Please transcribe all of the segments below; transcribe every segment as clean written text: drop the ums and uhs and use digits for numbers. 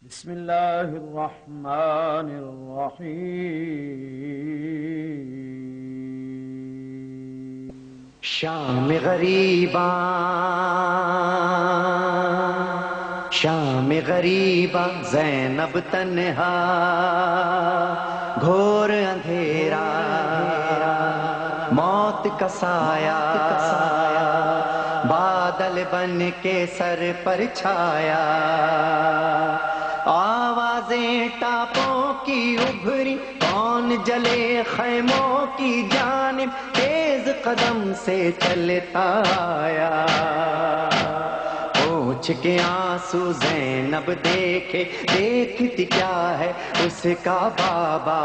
بسم اللہ الرحمن الرحیم شام غریباں زینب تنہا گھور اندھیرا موت کا سایہ بادل بن کے سر پر چھایا آوازیں ٹاپوں کی ابھری کون جلے خیموں کی جانب تیز قدم سے چلتا آیا پوچھ کے آنسو زینب دیکھے دیکھتی کیا ہے اس کا بابا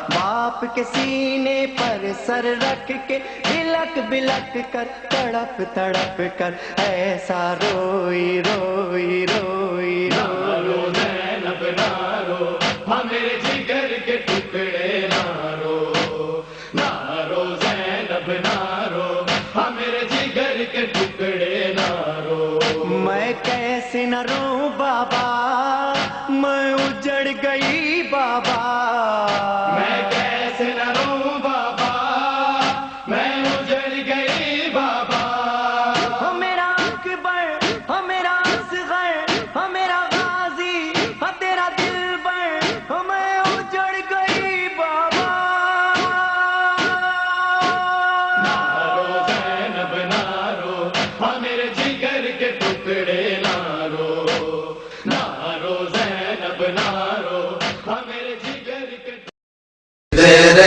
باپ کے سینے پر سر رکھ کے بلک بلک کر تڑپ تڑپ کر ایسا روئی روئی روئی رو زینب نہ رو میرے جگر کے ٹکڑے نہ رو زینب نہ رو میرے جگر کے ٹکڑے نہ رو میں کیسے نہ روں بابا میں اجڑ گئی بابا میں کیسے نہ روں بابا میں اجڑ گئی بابا میرا اکبر میرا اصغر میرا غازی تیرا دلبر میں اجڑ گئی بابا نہ رو زینب نہ رو میرے جگر کے ٹکڑے نہ رو زینب نہ رو میرے جگر کے دیر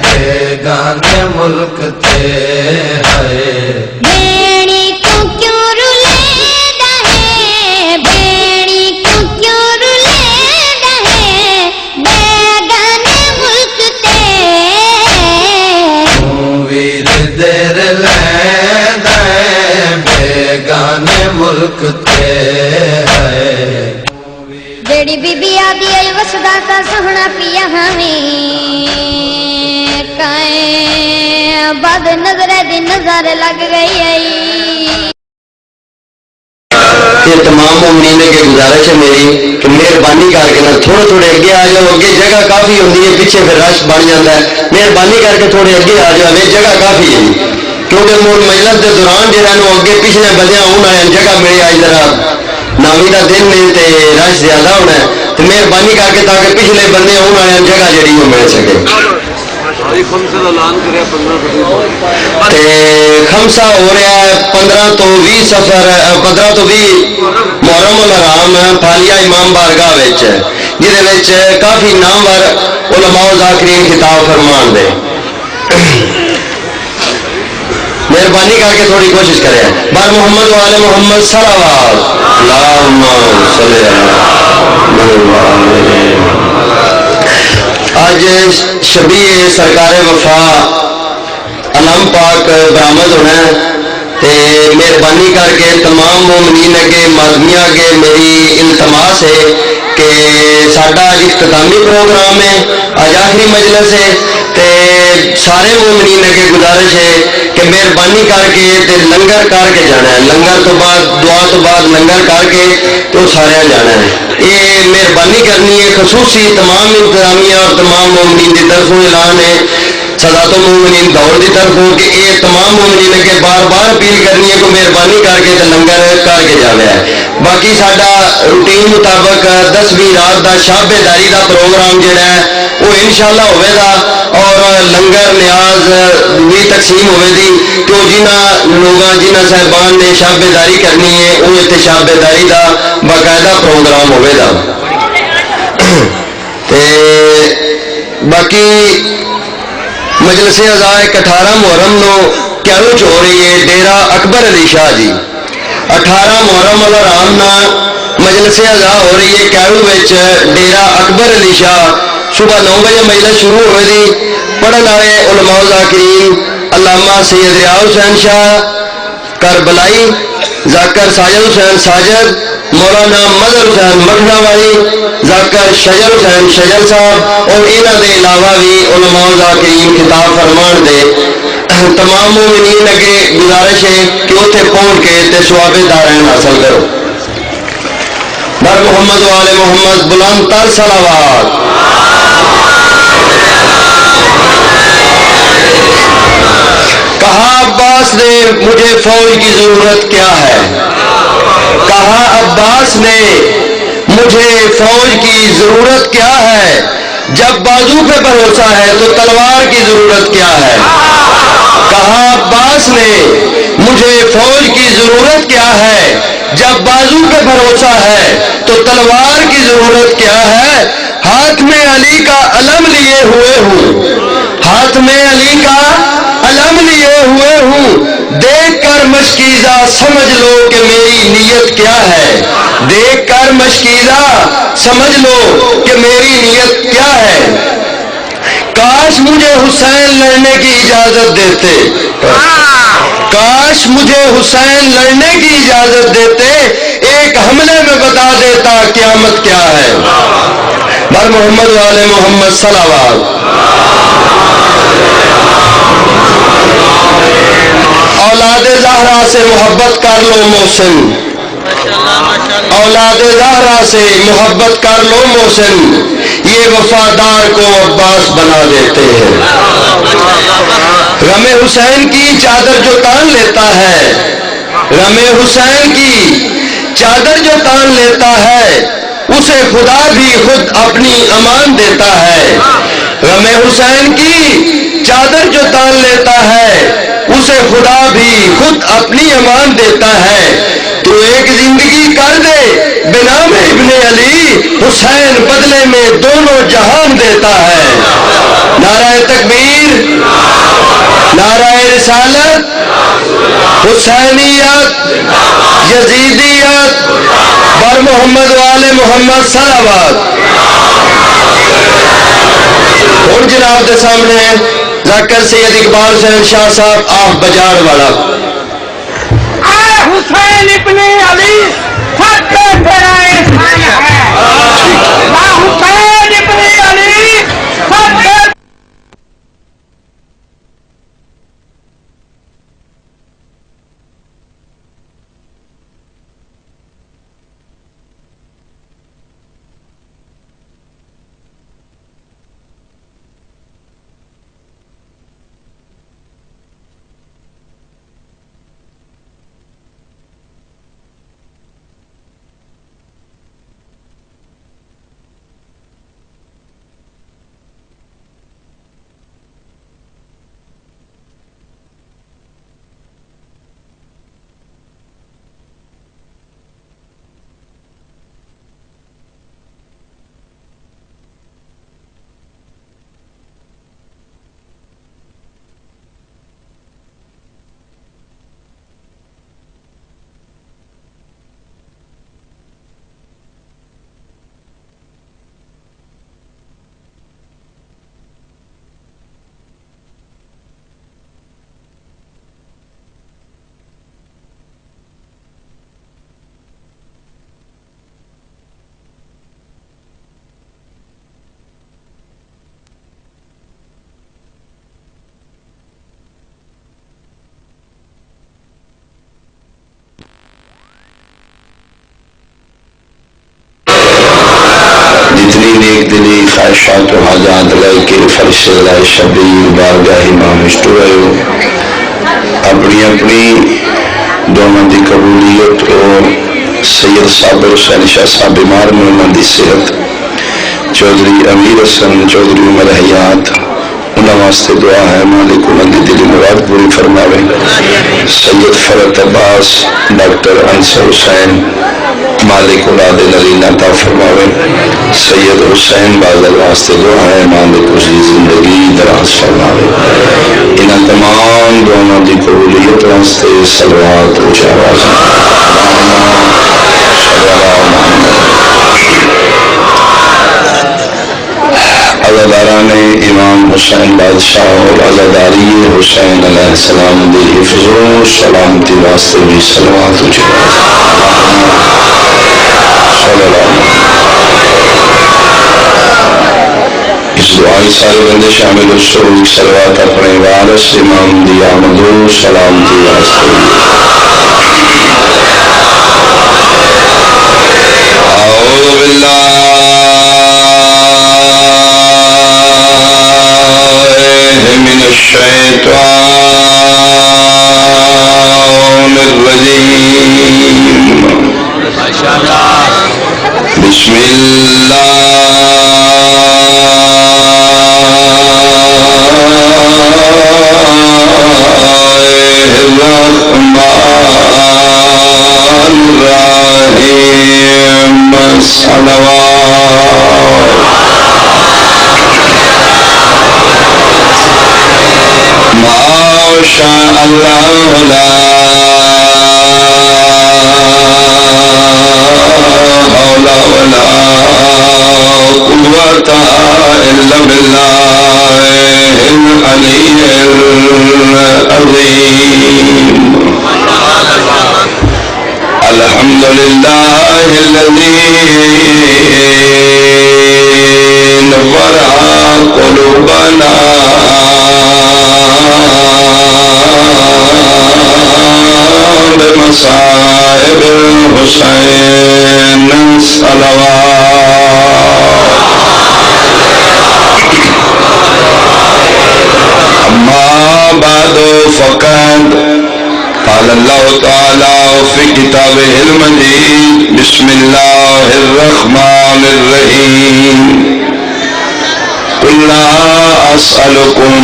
بیگانے ملک تھے بیڑی کو کیوں رلیدا ہے بیڑی کو کیوں رلیدا ہے بیگانے ملک تے ویر دیر لیندہ بیگانے ملک تھے بیڑی بی بی آدھی ای وسدا کا سہنا پیا ہمیں کائیں بعد نظر دی نظر لگ گئی یہ تمام مومنین کے گزارش ہے میری کہ مہربانی کر کے نا تھوڑے تھوڑے اگے آ جاؤ اگے جگہ کافی ہوتی ہے پیچھے پھر رش بن جاتا ہے مہربانی کر کے تھوڑے اگے آ جاؤ جگہ کافی ہے کیونکہ مجلس کے دوران جہاں اگے پچھلے بندے آن والے جگہ میری آج ذرا نامی کا دن نہیں تے رش زیادہ ہونا ہے تو مہربانی کر کے تاکہ پچھلے بندے آن والے جگہ جڑی وہ مل سکے خمسہ ہو رہا ہے 15 تو 20 سفر 15 تو 20 محرم الحرام پھالیا امام بارگاہ جہد کافی نامور علماء و ذاکرین خطاب فرمان دے مہربانی کر کے تھوڑی کوشش کریں بار محمد و آل محمد صلوات اللہم صلی آج شبیہ سرکار وفا علم پاک برآمد ہونا ہے مہربانی کر کے تمام مومنین اگے مادمیاں اگے میری التماس ہے کہ ساڈا اختتامی پروگرام ہے آج آخری مجلس ہے تے سارے مومنین اگے گزارش ہے کہ مہربانی کر کے تے لنگر کر کے جانا ہے لنگر تو بعد دعا تو بعد لنگر کر کے تو سارے جانا ہے یہ مہربانی کرنی ہے خصوصی تمام انتظامیہ اور تمام مومنین کی طرفوں اعلان ہے سزا تو مومنین دور کی طرفوں کہ یہ تمام مومنین کے بار بار اپیل کرنی ہے کہ مہربانی کر کے لنگر کر کے جانا ہے باقی ساڈا روٹین مطابق 10ویں رات کا شاہ بیداری کا پروگرام جڑا ہے وہ انشاءاللہ ہوئے گا اور لنگر نیاز بھی تقسیم ہوئے دی تو جنہ لوگاں جنہ صاحبان نے شاہ بیداری کرنی ہے وہ اتنے شاہ بیداری کا باقاعدہ پروگرام ہوئے گا باقی مجلس اعزاء 18 محرم نو کیلو چ ہو رہی ہے ڈیرا اکبر علی شاہ جی 18 محرم الحرام نا مجلس اعزاء ہو رہی ہے کیلو ڈیرا اکبر علی شاہ صبح 9 بجے مجلس شروع ہوئے دی پڑھن والے علماء و ذاکرین علامہ سید ریاض حسین شاہ کربلائی ذاکر ساجد حسین ساجد مولانا مظہر حسین مکھنا والی ذاکر شجر حسین شجر صاحب اور انہوں کے علاوہ بھی علماء و ذاکرین خطاب فرمان دے تمام مومنین اگے گزارش ہے کہ اتنے پہنچ کے ثواب دارین حاصل کرو محمد والے محمد بلند تر صلوات۔ کہا عباس نے مجھے فوج کی ضرورت کیا ہے، کہا عباس نے مجھے فوج کی ضرورت کیا ہے، جب بازو پہ بھروسہ ہے تو تلوار کی ضرورت کیا ہے۔ کہا عباس نے مجھے فوج کی ضرورت کیا ہے، جب بازو پہ بھروسہ ہے تو تلوار کی ضرورت کیا ہے۔ ہاتھ میں علی کا علم لیے ہوئے ہوں، ہاتھ میں علی کا علم لیے ہوئے ہوں، دیکھ کر مشکیزہ سمجھ لو کہ میری نیت کیا ہے، دیکھ کر مشکیزہ سمجھ لو کہ میری نیت کیا ہے۔ کاش مجھے حسین لڑنے کی اجازت دیتے، کاش مجھے حسین لڑنے کی اجازت دیتے، ایک حملے میں بتا دیتا قیامت کیا ہے۔ بر محمد والے محمد صلوات۔ اولاد زہرا سے محبت کر لو محسن، اولاد زہرا سے محبت کر لو محسن، یہ وفادار کو عباس بنا دیتے ہیں۔ غم حسین کی چادر جو تان لیتا ہے، غم حسین کی چادر جو تان لیتا ہے، اسے خدا بھی خود اپنی امان دیتا ہے۔ غم حسین کی چادر جو تان لیتا ہے، اسے خدا بھی خود اپنی امان دیتا ہے۔ تو ایک زندگی کر دے بنام ابن علی، حسین بدلے میں دونوں جہان دیتا ہے۔ نعرہ تکبیر، نعرہ رسالت، حسینیت، یزیدیت، بر محمد والے محمد صلوات۔ اور جناب کے سامنے ذاکر سید اقبال حسین شاہ صاحب آف بجار والا۔ حسین ابن علی سب سے بڑا احسان ہے، حسین ابن علی سب سے نیک دلی خواہشات و حاجات لے کے فرش لائے شبیر بارگاہ امام اشتوائے اپنی اپنی دونوں دی قبولیت اور سید صابر حسین شاہ صاحب بیمار میں انہوں دی صحت، چودھری امیر حسن چودھری عمر حیات انہوں واسطے دعا ہے مالک انہوں دی دلی مراد پوری فرماوے۔ سید فرت عباس ڈاکٹر انصر حسین مالک اولاد نرین عطا فرماوے۔ سید حسین بازل واسطے دعا ہے مالک اس کی زندگی دراز فرماوے۔ انہاں تمام دونوں دی قبولیت واسطے صلوات اونچا آواز عزاداران امام حسین بادشاہ اور عزاداری حسین علیہ السلام دی حفظ و سلامتی واسطے بھی صلوات اونچا اس دعائی سارے بندے شامل السرود صلوات اپنے وارث امام دی آمد و سلامتی واسطے۔ لله الذي نور قلوبنا بمصائب الحسين صلوات. أما بعد فقد قال الله تعالى في كتابه المجيد بسم الله الرحمن الرحيم قل لا أسألكم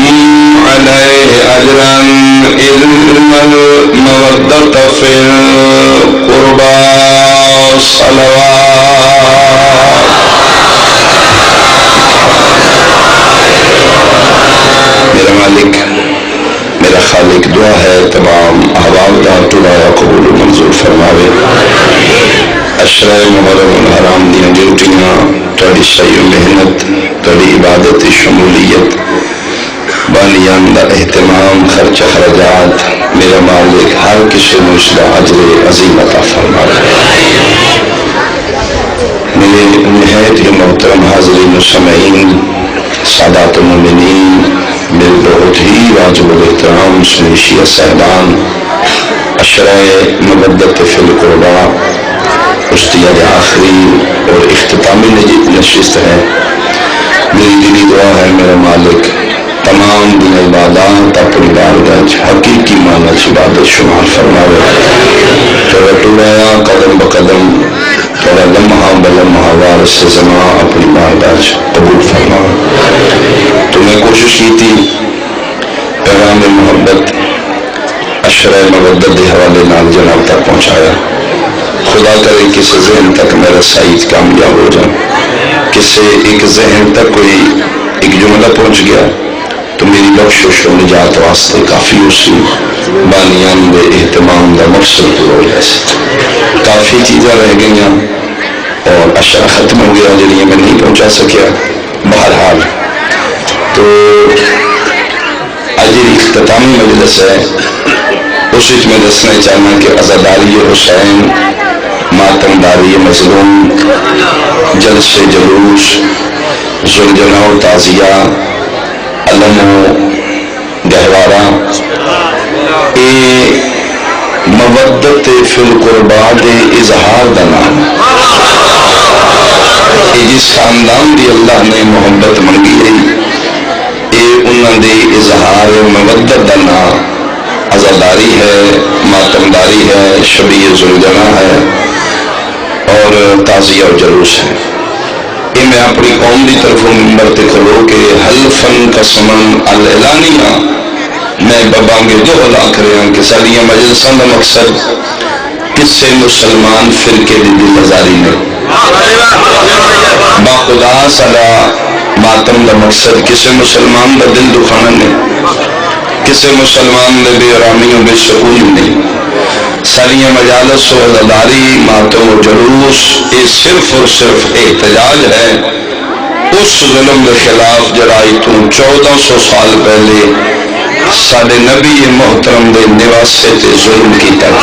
عليه أجرا إلا المودة في القربى صلوات. میرا مالک میرا خالق دعا ہے تمام احباب دا ٹوڑا قبول و منظور فرماوے. اشرے محرم الحرام دیا ڈیوٹیاں تھوڑی شعی محنت تھوڑی عبادت شمولیت بانیان دا اہتمام خرچ خرجات میرا مالک ہر کسی نوشدہ اجر عظیم عطا فرماوے. میرے نہایت ہی محترم حاضرین و سامعین سادات المومنین میرے بہت ہی واجب الاحترام سنی شیعہ صاحبان عشرہ مودت فی القربہ اشتیاق آخری اور اختتامی نشست ہے. میری دلی دعا ہے میرا مالک تمام دن عبادات اپنی بارگاہ حقیقی معنی عبادت شمار فرماوے. تھوڑا ٹوڑایا قدم بقدم تھوڑا لمحہ بلمحہ وارث سے زمان اپنی بارگاہ قبول فرماوے. تو میں کوشش کی تھی پیغام محبت عشرہ مودت کے حوالے نال جناب تک پہنچایا. خدا کرے کسی ذہن تک میرا سعید کامیاب ہو جائے. کسی ایک ذہن تک کوئی ایک جملہ پہنچ گیا تو میری بخشش و نجات واسطے کافی اسی بانیان دے اہتمام دا مقصد پورا ہو جائے. کافی چیزیں رہ گئیاں اور عشرہ ختم ہو گیا جنہیں میں نہیں پہنچا سکیا. بہرحال تو آج اختتامی مجلس ہے اس میں دسنا چاہنا کہ عزاداری حسین ماتمداری مظلوم جلسے جلوس زلجنہ و تعزیہ علم و گہوارہ اے مودت فی القربہ دے اظہار دا نام اے جس خاندان دی اللہ نے محبت منگی ہے اے انہاں دے اظہار مودت دا نام عزاداری ہے ماتمداری ہے شبیہ زلجنہ ہے اور تعزیہ و جلوس ہے. یہ میں اپنی قوم کی طرف منبر تے کھلو کہ حلفن قسمن الاعلانیہ میں ببانگے دو لاکھ رہا کہ سالیاں مجلساں دا مقصد کسے مسلمان فرقے دی دل ازاری نے با خدا سالا ماتم دا مقصد کسے مسلمان دا دل دکھانا نے کسے مسلمان دے بے آرامی و بے سکون نہیں. سالیاں مجالس و عزاداری ماتم و جلوس یہ صرف اور صرف احتجاج ہے اس ظلم کے خلاف جرائی تو 1400 سال پہلے ساڑھے نبی محترم دے نواسے تے ظلم کی تک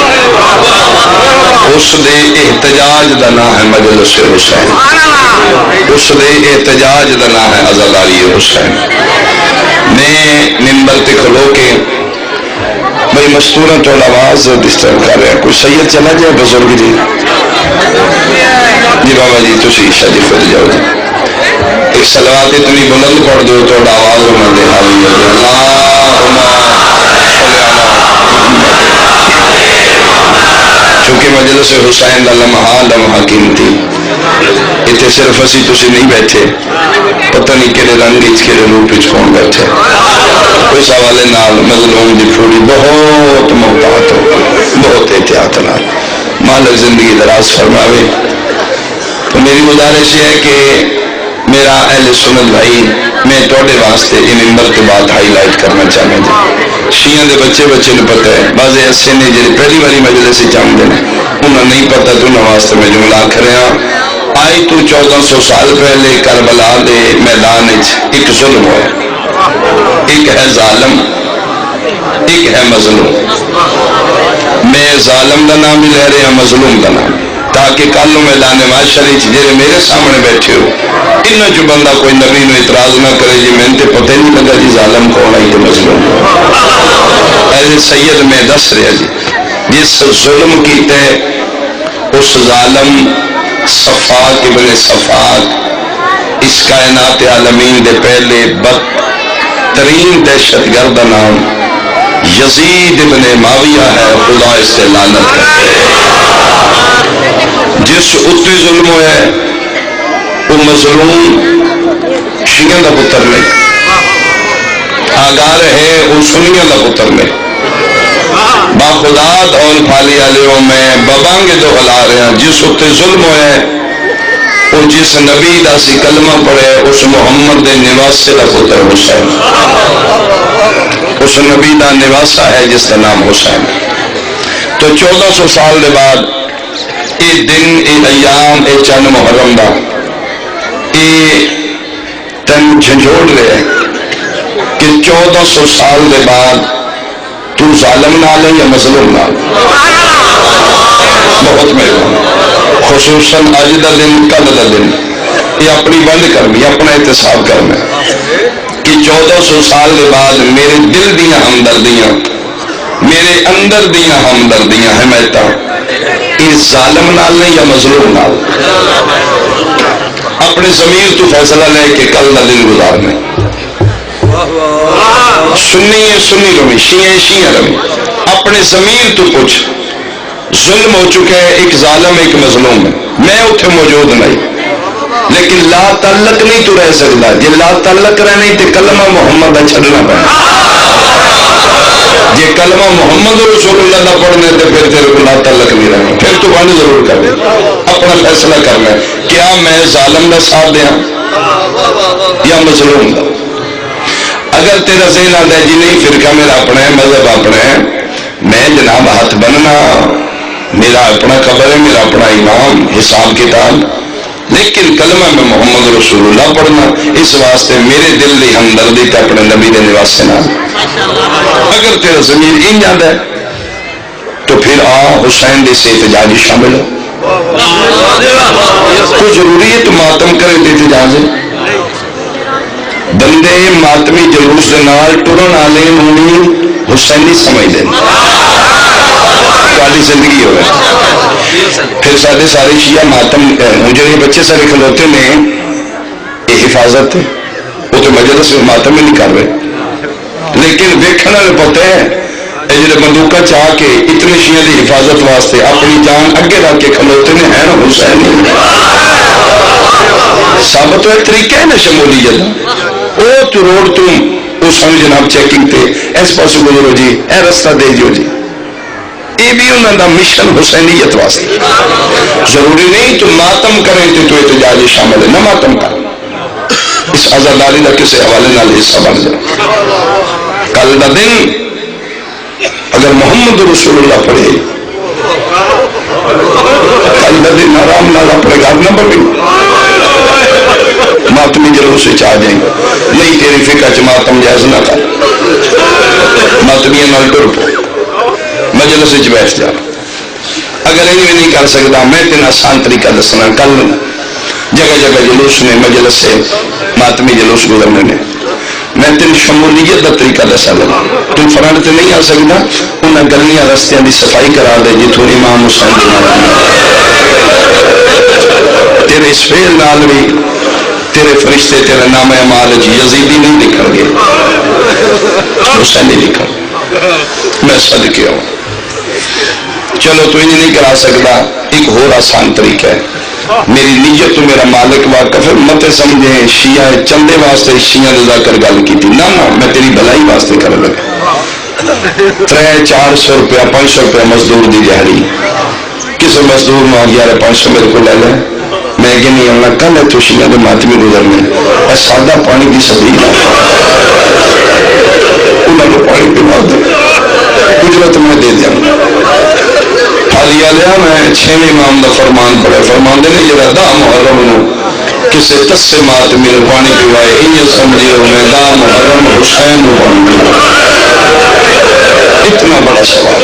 اس دے احتجاج دا نام ہے مجلس حسین. اس دے احتجاج دا نام ہے عزاداری حسین. میں منبر تے کھلو کے بھائی مستورہ تو آواز ڈسٹرب کر رہے ہیں. کوئی سید چلا جائے بزرگ جی بابا جی تو شیشہ جی پھر جاؤ جی ایک صلوات اتنی بلند پڑھ دو تو آواز ہونا دے چونکہ مجلس حسین دا لمحہ قیمتی اتنے صرف اسی تسی نہیں بیٹھے پتہ نہیں کہڑے رنگ کہڑے روپ کون بیٹھے. اس حوالے نال مظلوم دی پھوڑی بہت محتاط ہو بہت احتیاط نال مالک زندگی دراز فرماوے. تو میری گزارش ہے کہ میرا اہل سنت بھائی میں توڑے واسطے ان ممبر کے بعد ہائی لائٹ کرنا چاہنے جی شیعہ دے بچے نے پتہ ہے بعض ایسے نے جی پہلی باری مجلس سے چاہتے ہیں انہیں نہیں پتہ تو انہیں واسطے میں جملہ کر رہا آئی تو 1400 سال پہلے کربلا دے میدان ایک ظلم ہوئے ایک ہے ظالم ایک ہے مظلوم. میں ظالم دا نام بھی لے رہے ہیں مظلوم دا نام معلوم اعلان معاشرے جڑے میرے سامنے بیٹھے ہو انہاں جو بندہ کوئی نبی نو اعتراض نہ کرے جی میں تے پتہ نہیں لگا جی ظالم کون ہے تے مظلوم ایسے سید میں دس رہا جی جس ظلم کیتے اس ظالم صفاق ابن صفاق اس کائنات عالمین دے پہلے بدترین دہشت گرد نام یزید ابن معاویہ ہے، خدا اس سے لعنت کرے۔ جس اتے ظلم ہے وہ مظلوم شیعہ دا پتر نہیں، آگاہ رہے وہ سنیہ دا پتر نہیں۔ باخداد اور پھالی علیوں میں ببانگے تو ہلا رہے ہیں۔ جس اتے ظلم ہے وہ جس نبی دا سی کلمہ پڑھے اس محمد دے نواسے دا پتر حسین، اس نبی دا نواسا ہے جس کا نام حسین۔ تو 1400 سال دے بعد یہ دن یہ ایام یہ چند محرم دا یہ تن جھنجھوڑ رہے کہ 1400 سال دے بعد تو ظالم نہ لے یا مظلوم نہ لے۔ بہت مہربانی، خصوصاً اج دا دن کل دا دن یہ اپنی بند کرنی، اپنا احتساب کرنا کہ 1400 سال کے بعد میرے دل دیاں ہمدردیاں، میرے اندر دیاں ہمدردیاں حمایتاں اس ظالم نال نہیں یا مظلوم نال، اپنے ضمیر تو فیصلہ لے کے کل کا دن گزارنے۔ سنی ہے سنی رمی، شیعہ شیعہ رمی، اپنے ضمیر تو پوچھ ظلم ہو چکا ہے، ایک ظالم ایک مظلوم ہے، میں اتنے موجود نہیں لیکن لا تعلق نہیں تو رہ سکتا، جی لا تعلق رہنے تو کلمہ محمد دا چھڑنا پڑنا، جی کلمہ محمد رسول اللہ دا پڑھنے تو پھر تیرے کو لا تعلق نہیں رہنا، پھر تو بند ضرور کر دے، اپنا فیصلہ کرنا ہے کیا میں ظالم دا ساتھ دیا یا مظلوم دا۔ اگر تیرا ذہن آتا ہے جی نہیں فرقہ میرا اپنا ہے، مذہب اپنا ہے، میں جناب ہاتھ بننا، میرا اپنا قبر ہے، میرا اپنا امام، حساب کتاب، لیکن کلمہ میں محمد رسول اللہ پڑھنا، اس واسطے میرے دل دی ہمدردی تے اپنے نبی دے نواسے نہ۔ اگر تیرا ضمیر ان جاتا ہے تو پھر آ حسین دے سے احتجاجی شامل ہو، کوئی ضروری ہے تو ماتم کرے تے احتجاج ہے۔ بندے ماتمی جلوس دے نال ٹرن والے نوں حسینی سمجھ دے، تاری زندگی ہوئے۔ پھر سارے سارے شیعہ ماتم مجھے یہ بچے سارے کھلوتے نے یہ حفاظت ہے، وہ تو مجلس میں ماتم ہی نہیں کر رہے، لیکن ویکھنا نے پتہ ہے یہ جڑے بندوقہ چاہ کے اتنے شیعہ دی حفاظت واسطے اپنی جان اگے رکھ کے کھلوتے نے ہیں نا حسین ثابت ہوئے طریقہ ہے نا شمولیت، وہ تو روڈ تم اس ہم جناب چیکنگ تے اس پاس گزرو جی، اے رستہ دے جو جی، یہ بھی انہوں دا مشن حسینیت واسطے۔ ضروری نہیں تو ماتم کریں تو احتجاج شامل ہے، نہ ماتم کر، اس آزاداری کا کسی حوالے نال حصہ بن جائے۔ کل دا دن اگر محمد رسول اللہ پڑھے، کل دا دن آرام نال اپنے گھر نہ پڑھے، ماتمی جلوس سے چاہ جائیں گے، نہیں تیری فقہ چ ماتم جائز نہ کر، ماتمیاں نال ٹر پو، مجلس وچ بیٹھ جا۔ اگر یہ نہیں کر سکتا میں تین آسان طریقہ دسنا، کل جگہ جگہ جلوس نے مجلس سے ماتمی جلوس گزرنے نے، میں تین شمولیت کا طریقہ دسا لگا، تم فرنٹ تے نہیں آ سکتا، انہیں گلیاں رستیاں دی صفائی کرا دے جتوں امام حسین تیرے اس فعل نال بھی تیرے فرشتے تیرے نام اعمال یزیدی نہیں لکھن گے، حسینی لکھن گے، میں صدقے ہوں۔ چلو تو انہیں نہیں کرا سکتا، ایک اور آسان طریقہ ہے، میری نیت تو میرا مالک واقف ہے، مت سمجھیں شیعہ چندے واسطے شیعہ رضا کر گل کی تھی، نہ میں تیری بھلائی واسطے کر لگا۔ 300-400 روپیہ 500 روپیہ مزدور دی دیہڑی، کسی مزدور نو 1100-500 میرے کو لے لیں، میں کہ نہیں آنا کل ہے تو شیعہ کے ماتمی گزرنے، اے سادہ پانی کی سبیل انہوں نے پانی پلا دے، اجرت میں دے دیا۔ حالیہ لیا میں 6ویں امام دا فرمان پڑھے، فرمان دے نے جڑا دا محرم نو کسے تسے ماتمی نو پانی پیوائے، انہیں سمجھے میں دا محرم حسین نو پانی پیوائے۔ اتنا بڑا سوال،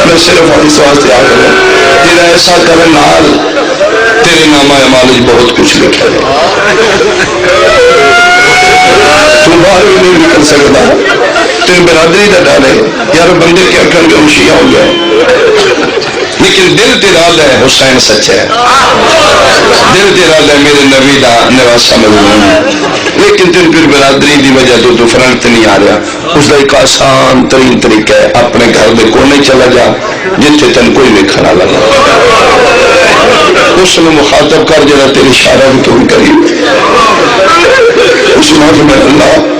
میں صرف اس واسطے آ گیا تیرا ایسا کرن نال تیرے نامہ اعمال بہت کچھ لکھا ہے تو باہر بھی نہیں نکل سکتا تیری برادری کا ڈر ہے یار بندے کیا کر کے شیعہ ہو جائے لیکن دل تیرا ہے حسین سچا ہے دل تیرا ہے میرے نبی دا نواسا مظلوم لیکن تین پھر برادری دی وجہ تو فرنٹ نہیں آ رہا اس کا ایک آسان ترین طریقہ ہے اپنے گھر دے کونے چلا جا جتنے تین کوئی نہیں کھڑا لگا اس نے مخاطب کر جا تیری اشارہ بھی تو بھی کری اس موقع میں اللہ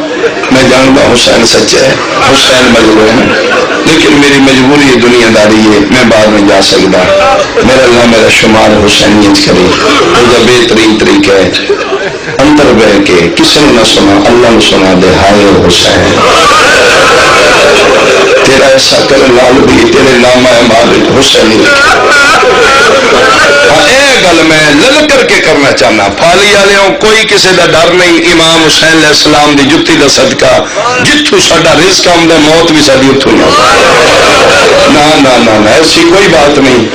میں جانتا حسین سچا ہے حسین مظلوم ہے لیکن میری مجبوری دنیا داری ہے میں بعد میں جا سکتا میرا اللہ میرا شمار حسینیت کرے وہ بہترین طریقہ ہے اندر بہ کے کسی نے نہ سنا اللہ نے سنا دے ہائے حسین تیرا ایسا کر لال بھی تیرے نامہ مالک حسین اے گل میں لل کر کے کرنا چاہنا پھالی والوں کوئی کسی دا ڈر نہیں امام حسین علیہ السلام دی جتی دا صدقہ جتھوں ساڈا رزق آمدا موت بھی ساری اتھوں نہ ایسی کوئی بات نہیں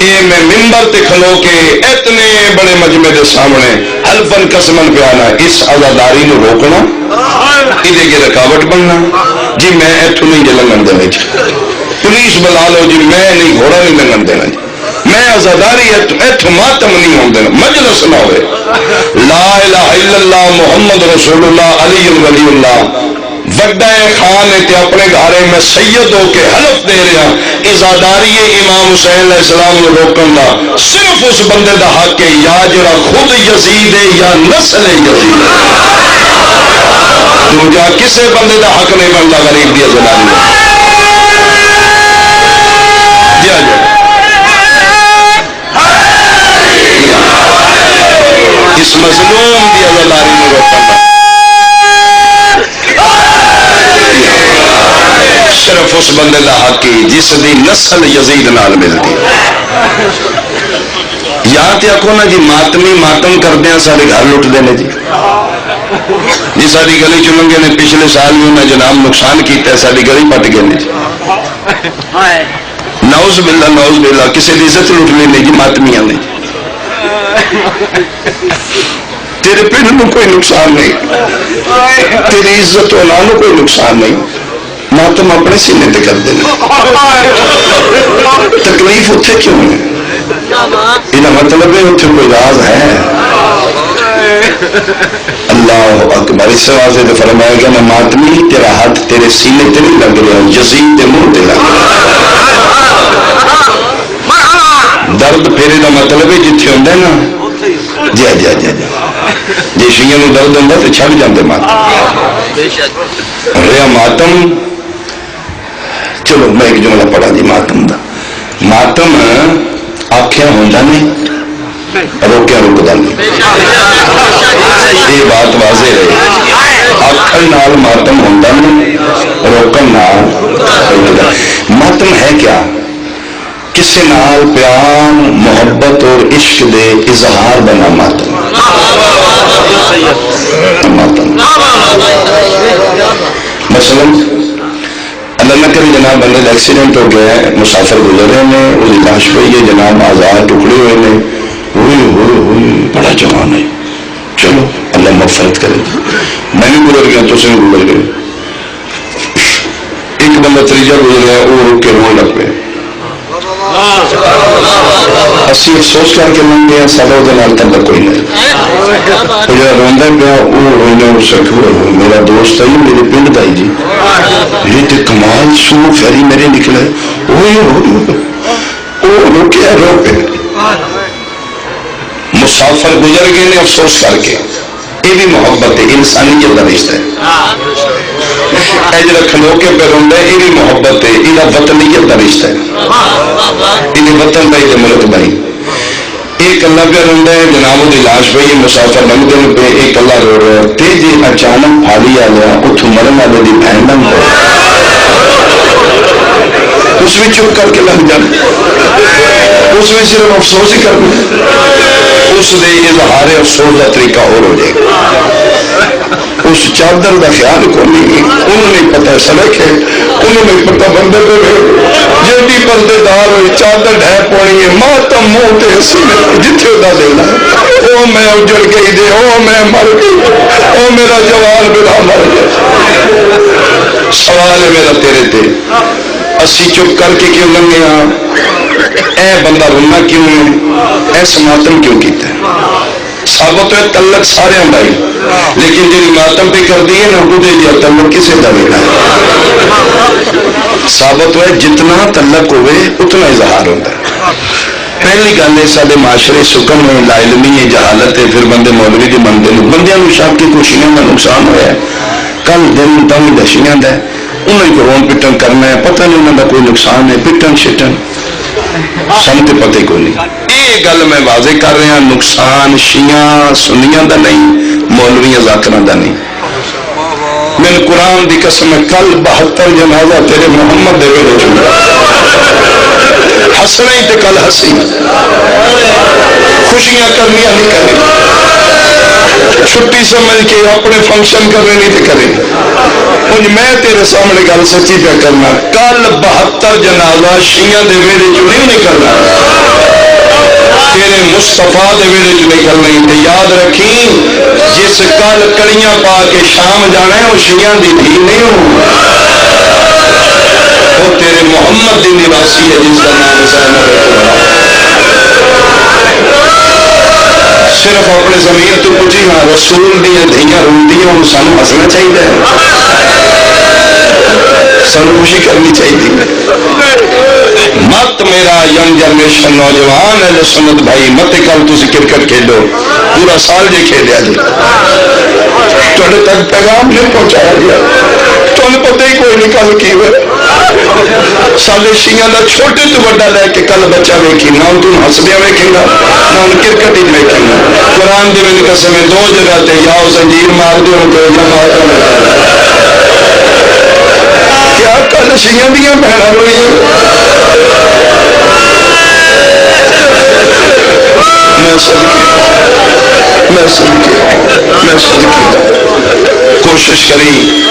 یہ میں ممبر تے کھلو کے اتنے بڑے مجمع دے سامنے حلفن قسمن پیانا اس عزاداری نو روکنا ادھے کی رکاوٹ بننا جی میں اتھوں نہیں لنگن دینا پولیس بلا لو جی میں نہیں گھوڑا نہیں لنگن دینا جی میں عزاداری اتھوں ماتم نہیں ہوں دینا مجلس نہ ہوئے لا الہ الا اللہ محمد رسول اللہ علی ولی اللہ وڈا خان ہے کہ اپنے گھارے میں سید ہو کے حلف دے رہا عزاداری امام حسین علیہ السلام کو روکن دا صرف اس بندے دا حق ہے یا جڑا خود یزید ہے یا نسل یزید تو جا کسے بندے دا حق نہیں بنتا غریب دی عزاداری جا جا اس مظلوم دی عزاداری میں روکن دا صرف اس بندے دا حق ہے جس دی نسل یزید نال ملتی یا تے آکھو نا جی ماتمی ماتم کردے ہیں سارے گھر لٹ دینے جی ساری گلی چلنگے نے پچھلے سال بھی انہیں جناب نقصان کیتا ہے ساری گلی پٹ گئے نے جی نعوذ باللہ کسی دی عزت لٹ لینے جی ماتمیاں نے تیرے پنڈ میں کوئی نقصان نہیں تیری عزت ہونا کوئی نقصان نہیں ماتم اپنے سینے تے کر دینا تکلیف اتھے کیوں ہے یہ مطلب ہے اتھے کوئی راز ہے اللہ اکبر اس واسطے تو فرمایا کہ میں ماتمی تیرا ہاتھ تیرے سینے تے نہیں لگ رہا یزید تے منہ تے لگ درد پھیرے کا مطلب ہے جتھے ہوندا ہے نا جی شیعہ نو درد ہوندا تے چھڈ جاندے ماتم رہا ماتم چلو میں ایک جملہ پڑھا دی ماتم دا ماتم آکھیا ہوندا نہیں روکیا رکدا نہیں یہ بات واضح ہے آکھن نال ماتم ہوندا نہیں روکن نال رکدا ماتم ہے کیا کسی نال پیار محبت اور عشق دے اظہار بنا ماتم مثلا اللہ نہ کرے جناب بندے کا ایکسیڈنٹ ہو گیا ہے مسافر گزر رہے ہیں وہ لاش پہ یہ جناب آزاد ٹکڑے ہوئے ہیں ہوئی بڑا جوان ہے چلو اللہ مغفرت کرے میں بھی گزر گیا تو سے گزر گئے ایک بندہ تیجا گزر گیا وہ رک کے رونے لگ پہ اسی افسوس کر کے من گیا سارا وہ تک کوئی نہیں جا روا پیا وہ رونا اس میرا دوست ہے میرے پنڈ کا ہی جی یہ تو کمال سو فیری میرے نکلے وہ روکیا رو پہ مسافر گزر گئے نے افسوس کر کے یہ بھی محبت ہے انسانیت کا رشتہ ہے جڑا کھلو کے پہ روندا ہے یہ بھی محبت ہے یہ وطنیت کا رشتہ ہے یہ وطن بھائی تے ملک بھائی ایک اللہ پہ روندا ہے جناب وہ لاش پہ یہ مسافر لنگتے پہ ایک اللہ رو رہا ہے تے جی اچانک پھاڑی آ گیا اتوں مرن والے دی بہن بن گئے اس میں چپ کر کے لگ جانا اس میں صرف افسوس ہی کرنا اس نے اظہار افسوس کا طریقہ اور ہو جائے گا اس چادر کا خیال کو نہیں انہوں نے پتا سڑک ہے انہوں نے پتا بندے پہ جیڑی پردے دار ہوئی چادر ڈھہ پونی ہے ماتم منہ تے ہسی جتھے دا دل ہے او میں اجڑ گئی دے او میں مر گئی او میرا جوان بلا مر گیا. سوال ہے میرا تیرے تے اسی چپ کر کے کیوں لنگے ہاں اے بندہ رونا کیوں ہے ایسا ماتم کیوں کیتا ہے ثابت ہے تعلق سارے ہماری لیکن جی ماتم پہ کر دیے نا وہ دے دیا تعلق کسے دا دینا ثابت ہے جتنا تعلق ہوئے اتنا اظہار ہوتا ہے. پہلی گل ہے سارے معاشرے سکم ہے لا علمی ہے جہالت ہے پھر بندے مولوی کے بندے بندیاں نو شاپ کی خوشیاں کا نقصان ہوا ہے کل دن دم دشیاں دا انہیں کو رون پٹن کرنا ہے پتہ نہیں انہوں کا کوئی نقصان ہے پٹن شٹن سمتے پتے کو نہیں. یہ گل میں واضح کر رہا نقصان شیعہ سنیاں دا نہیں مولوی ذاکراں دا نہیں. میں قرآن دی قسم کل 72 جنازہ تیرے محمد دے ویلے چلا ہسنا ہی تے کل ہسی خوشیاں کرنیاں نہیں کرنی چھٹی سمجھ کے اپنے فنکشن کرنے نہیں تے کرے. کچھ میں تیرے سامنے گل سچی پہ کرنا کل 72 جنازہ شیعہ دے ویلے چ نہیں کرنا تیرے مصطفیٰ دے ویلے چ نہیں کرنا. تے یاد رکھی جس کل کڑیاں پا کے شام جانا ہے وہ شیعہ دی دھی نہیں ہو وہ تیرے محمد دی نواسی ہے جس کا نام حسین صرف اپنے زمین تو پوچھی ہاں رسول دیا دھیاں روندی ہیں انہوں سانو ہسنا چاہیے سانو خوشی کرنی چاہیے. مت میرا ینگ جنریشن نوجوان ہے سنت بھائی مت کل تسی کرکٹ کھیلو پورا سال جی کھیلیا جی تھوڑے تک پیغام نہیں پہنچایا گیا تمہیں پتہ ہی کوئی نہیں کل کی ہوئے سالے شیعہ دا چھوٹے تو بڑا لے کے کل بچہ ویکھی نہ تم ہسدیا ویکھیں گا نہ ان کرکٹ ہی ویکھیں گا. قرآن دے میں قسم ہے 2 جگہ تے یا زنجیر مار دے ہو تو یا مار کیا کل شیعہ دیاں بہنا روئی میں صدقے کوشش کری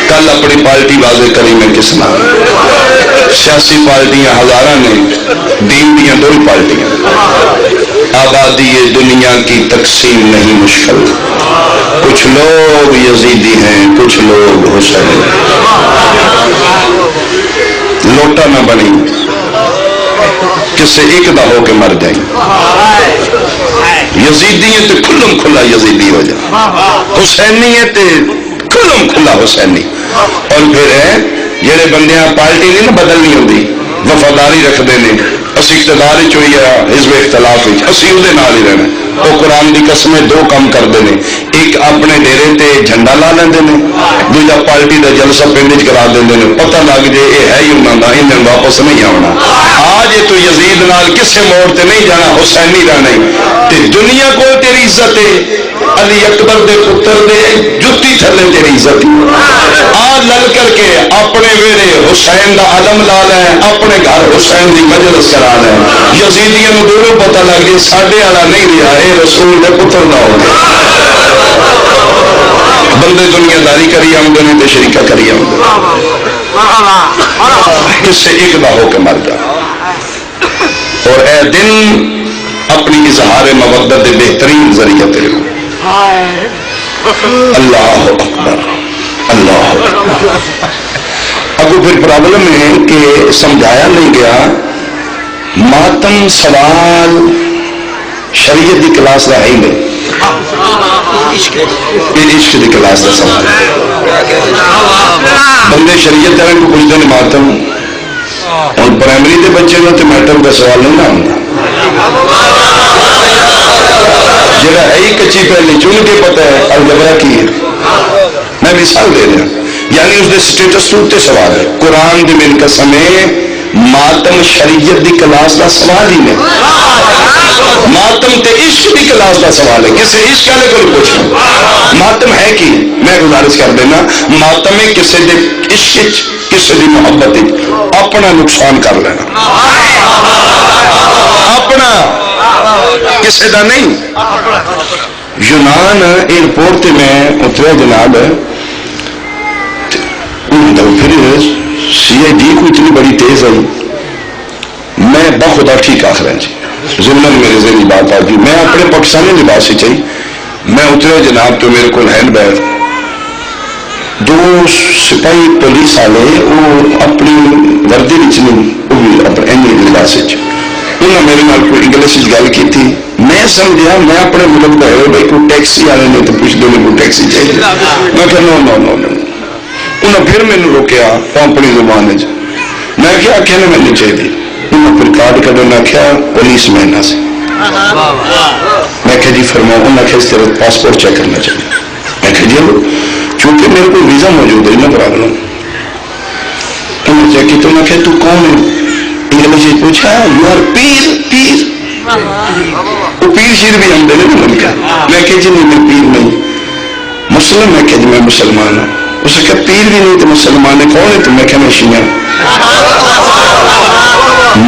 کل اپنی پارٹی واضح کری میں کس نام سیاسی پارٹیاں ہزاراں نے دین دیاں 2 پارٹیاں آبادی دنیا کی تقسیم نہیں مشکل کچھ لوگ یزیدی ہیں کچھ لوگ حسین لوٹا نہ بنی کسے ایک دا ہو کے مر جائیں یزیدی ہے تو کھلم کھلا یزیدی ہو جائے حسینی ہے تو کھلم کھلا حسینی. اور پھر ہے جڑے بندیاں پارٹی نہیں نا بدلنی ہوتی وفاداری رکھتے ہیں اسی اقتدار چوئی ہے حزب اختلاف اسی وہ نال ہی رہنا وہ قرآن کی قسمیں 2 کام کرتے ہیں ایک اپنے ڈیرے تے جھنڈا لا لیندے نے دوجا پارٹی کا جلسہ پنڈ کرا دیں پتہ لگ جائے یہ ہے ہی انہوں کا انہیں واپس نہیں آنا آج یہ تو یزید نال کسے موڑ تے نہیں جانا حسینی رہنا تے دنیا کو تیری عزت ہے علی اکبر دے پتر دے جتی تھلے تیری عزت آ لل کر کے اپنے ویڑے حسین دا علم لا لیں اپنے گھر حسین دی مجلس کرا لیں یزیدیاں نو دوروں پتہ لگ جائے ساڈے والا نہیں رہا اے رسول دے پتر دا ہو گیا بندے دنیا داری کری آمدے نے تے شریکہ کری آمدے کس سے ایک دا ہو کے مر جا. اور اے دن اپنی اظہار مودت دے بہترین ذریعہ تیرے اللہ اکبر اللہ اکبر. ابو پھر پرابلم ہے کہ سمجھایا نہیں گیا ماتم سوال شریعت دی کلاس دا ہے ہی نہیں یہ عشق دی کلاس دا سوال بندے شریعت دارن کو پوچھتے ہیں ماتم اور پرائمری دے بچے نے تو میٹر کا سوال نہیں نہ ہوتا جڑا ہے ہی کچی پہلی چن کے پتہ ہے الجبرا کی ہے میں مثال دے رہا یعنی اس دے سٹیٹس تے سوال ہے قرآن دی من قسم ماتم شریعت دی کلاس دا سوال ہی نہیں ماتم تے عشق دی کلاس دا سوال ہے کسے عشق والے کو پوچھنا ماتم ہے کی میں گزارش کر دینا ماتم ہے کسے دے عشق کسے دی محبت اپنا نقصان کر لینا اپنا کسے دا نہیں. یونان ایئرپورٹ تے میں اتریا جناب پھر CID کو اتنی بڑی تیز آئی. میں بخدا ٹھیک آخر جی ضمن میرے ذہنی بات آ گئی. میں اپنے پاکستانی لباس سے چاہیے میں اترے جناب تو میرے کو ہینڈ بیگ 2 سپاہی پولیس والے وہ اپنی وردی نہیں وہ بھی اپنے لباس انہیں میرے نال کوئی انگلش گل کی تھی. میں سمجھا میں اپنے ملک کا ہے بھائی کوئی ٹیکسی والے نے تو پوچھ دو کوئی ٹیکسی چاہیے. میں کہ نو نو نو نو. انہیں پھر مینو روکیا اپنی زبان میں کیا آخیا نے مجھے چاہیے. انہیں پھر کارڈ کر میں آخیا پولیس مین سے میں کہ جی فرماؤ. انہیں آخیا اس طرح پاسپورٹ چیک کرنا چاہیے. میں کہ جی چونکہ میرے کو ویزا موجود ہے نہ پرابلم. انہیں چیک کی تو میں کہ تو کون ہے انگلش پوچھا یو آر پیر. پیر وہ پیر شیر بھی ہم دے مل کا. میں کہ جی نہیں میں پیر نہیں مسلم. میں کہ جی میں مسلمان ہوں. اسے کہ پیر بھی نہیں تو مسلمان ہے کون ہے تو میں کہ میں شیعہ.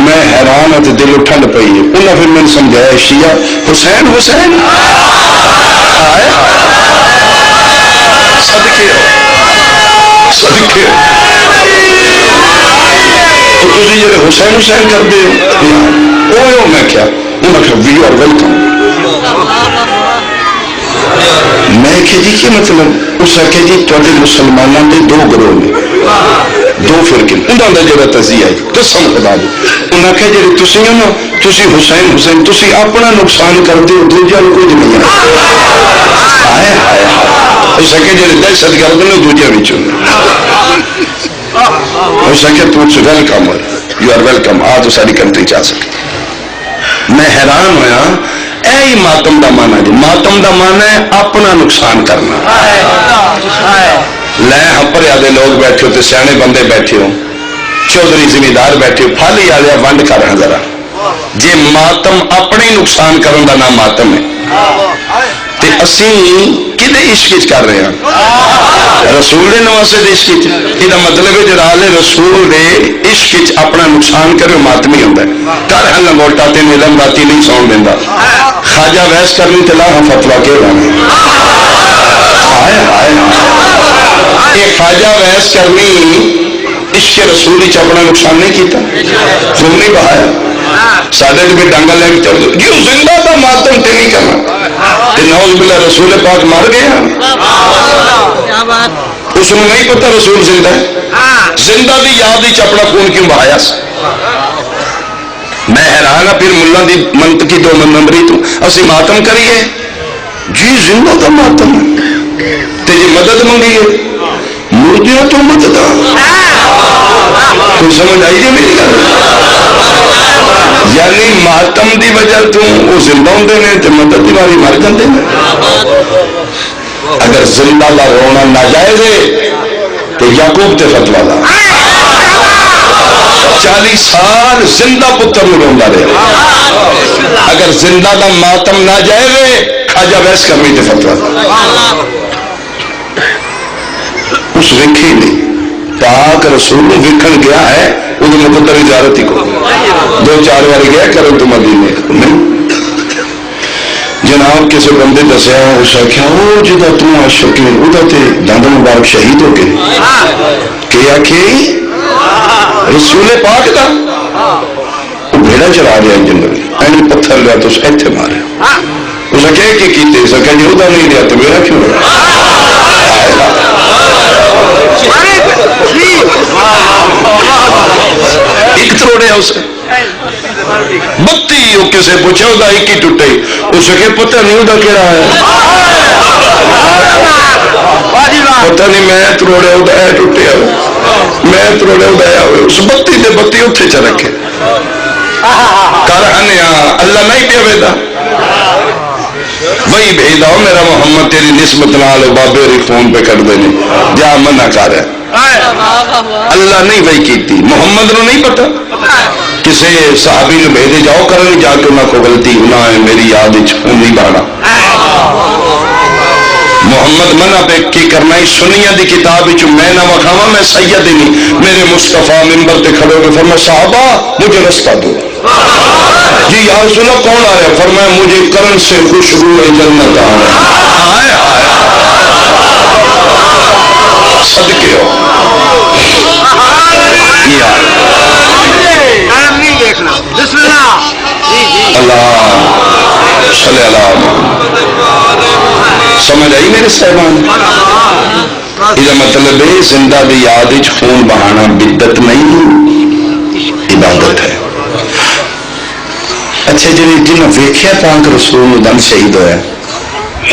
میں حیران ہوں تو دل ٹھنڈ پئی ہے. انہیں پھر میں نے سمجھایا شیعہ حسین حسین صدقے صدقے تھی جی حسین حسین کر دے ہو میں کیا انہیں کہا وی آر ویلکم. میں کہ جی کیا مطلب اس آخیا جی تے مسلمانوں کے 2 گروہ نے 2 فرقے انہوں کا جڑا تزیہ ہے قسم خدا دی. انہیں آخیا جی تھی ہو نا تھی حسین حسین تھی اپنا نقصان کرتے ہو دوجا کچھ نہیں ہے. اس آخیا جی دہشت گرد نے دوجا بچوں اس آخیا تو ویلکم یو آر ویلکم آ تو ساری کنٹری چاہ سکے. میں حیران ہویا اے ماتم دا مانا جی. ماتم دا مانا ہے اپنا نقصان کرنا. لے ہپریا دے لوگ بیٹھے ہو تے سیانے بندے بیٹھے ہو چودھری زمیندار بیٹھے ہو پھالی آلیا ونڈ کر رہا ذرا جی ماتم اپنے نقصان کرن دا نام ماتم ہے. تے اسی کدے عشق کر رہے ہیں رسول دے نواسے دے عشق. یہ مطلب ہے جڑا آلے رسول دے عشق اپنا نقصان کرے ماتمی ہوتا ہے. کر ہن لنگوٹا تے نیلم راتی نہیں سون دینا. خواجہ ویس کرنی تے لاہ فتوا کے رہنے. یہ خواجہ ویس کرنی عشق رسول اپنا نقصان نہیں کیتا خون نہیں بہایا. سادے بھی ڈانگا لے کے چل دو یہ زندہ تھا ماتم تے نہیں کرنا. نوز باللہ رسول پاک مر گیا اس نے نہیں پتا رسول زندہ ہے. زندہ دی یاد ہی اپنا خون کیوں بہایا. میں حیران ہوں پھر ملا دی منطقی 2 نمبری تو اسی ماتم کریے جی زندہ کا ماتم تے جی مدد منگیے مردیاں تو مدد. کوئی سمجھ آئی جی میری گل. یعنی ماتم دی وجہ تو وہ زندہ ہوندے نے تے مدد دی باری مر جاندے نے. اگر زندہ دا رونا ناجائز ہے تو یعقوب تے فتوا دا 40 سال زندہ پتر نو روندا رہے. اگر زندہ دا ماتم ناجائز ہے خواجہ ویس کرنی تے فتوا دا اس ویکھی نہیں. پاک رسول ویکھن گیا ہے وہ مقدر اجارت ہی کو 2-4 بار گیا کرن تو مدینے نہیں. جناب کسی بندے دسیا اس آخیا وہ جا تشک وہ دند مبارک شہید ہو گئے کہ آخی رسول پاک دا وہ بھیڑا چلا رہا جنگل اینی پتھر لیا تو اتنے مارے. اس آخیا کہ کیتے اس آخیا جی وہ نہیں لیا تو میرا کیوں رہا. ایک تروڑیا اسے 32 وہ کسے پوچھا وہ ایک ہی ٹوٹے. اس کے پتہ نہیں وہ کہڑا ہے پتہ نہیں میں تروڑیا وہ ٹوٹیا میں تروڑیا وہ اس 32 دے 32 اتنے چ رکھے کر اللہ نہیں پیا ویدا وہی بھیجا ہو میرا محمد تیری نسبت نال بابے ری فون پہ کر دینے جا منع کر ہے. اللہ نہیں وہی کیتی. محمد نو نہیں پتا کسی صحابی نے بھیجے جاؤ کرنے جا کے انہوں کو غلطی گناہ ہے میری یاد نہیں بڑھنا. محمد منع پہ کی کرنا ہی سنیا دی کتاب میں نہ وکھاوا میں سید ہی نہیں. میرے مصطفیٰ منبر تے کھڑے ہو کے فرمایا صحابہ مجھے رستہ دو. جی یا رسول اللہ کون آ رہا ہے؟ فرمایا مجھے کرن سے خوشبو جنت آ رہا ہے. صدقے ہو اللہ صلی اللہ سمجھ آئی میرے صاحبان؟ یہ مطلب ہے زندہ دی یاد خون بہانا بدت نہیں عبادت ہے. اچھا جی جنہیں ویکھیا پاک رسول دم شہید ہوا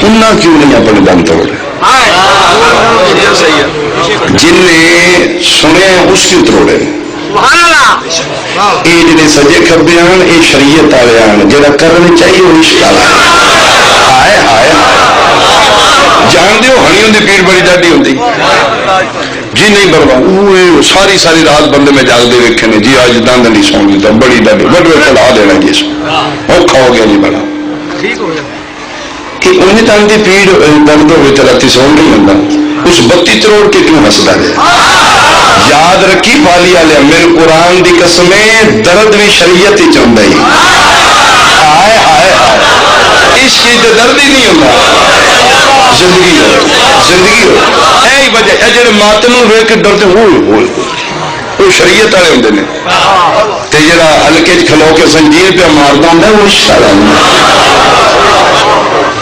انہاں کیوں نہیں اپنے دم توڑے؟ جن نے سنے اس کی تروڑے. یہ جنہیں سجے کھبے آن یہ شریعت والے آن جڑا کرنے چاہیے وہ عشق والا ہائے ہائے جان دیو ہنیوں دی پیڑ بڑی ڈاڈی ہوتی جی نہیں بروا ساری ساری رات بندے میں جاگ دے ویکھے نے جی آج دند نہیں سو گی بڑی ڈاڈی بڑے چلا دینا جی اس اوکھا ہو گیا جی بڑا کہ انہیں دند دی پیڑ درد ہوئے چلاتی سو نہیں ہوتا اس بتی تروڑ کے کیوں ہسدا ہے. یاد رکھی پالی والے میرے قرآن دی قسمیں درد بھی شریعت ہی چاہتا ہی ہائے ہائے ہائے اس کی تو درد ہی نہیں ہوتا زندگی ہو اے وجہ اے جڑے ماتم ویکھ کے ڈرتے ہوئے وہ شریعت والے ہوندے نے تے جڑا ہلکے کھلو کے زنجیر پہ ماردا ہوندا وہ شرم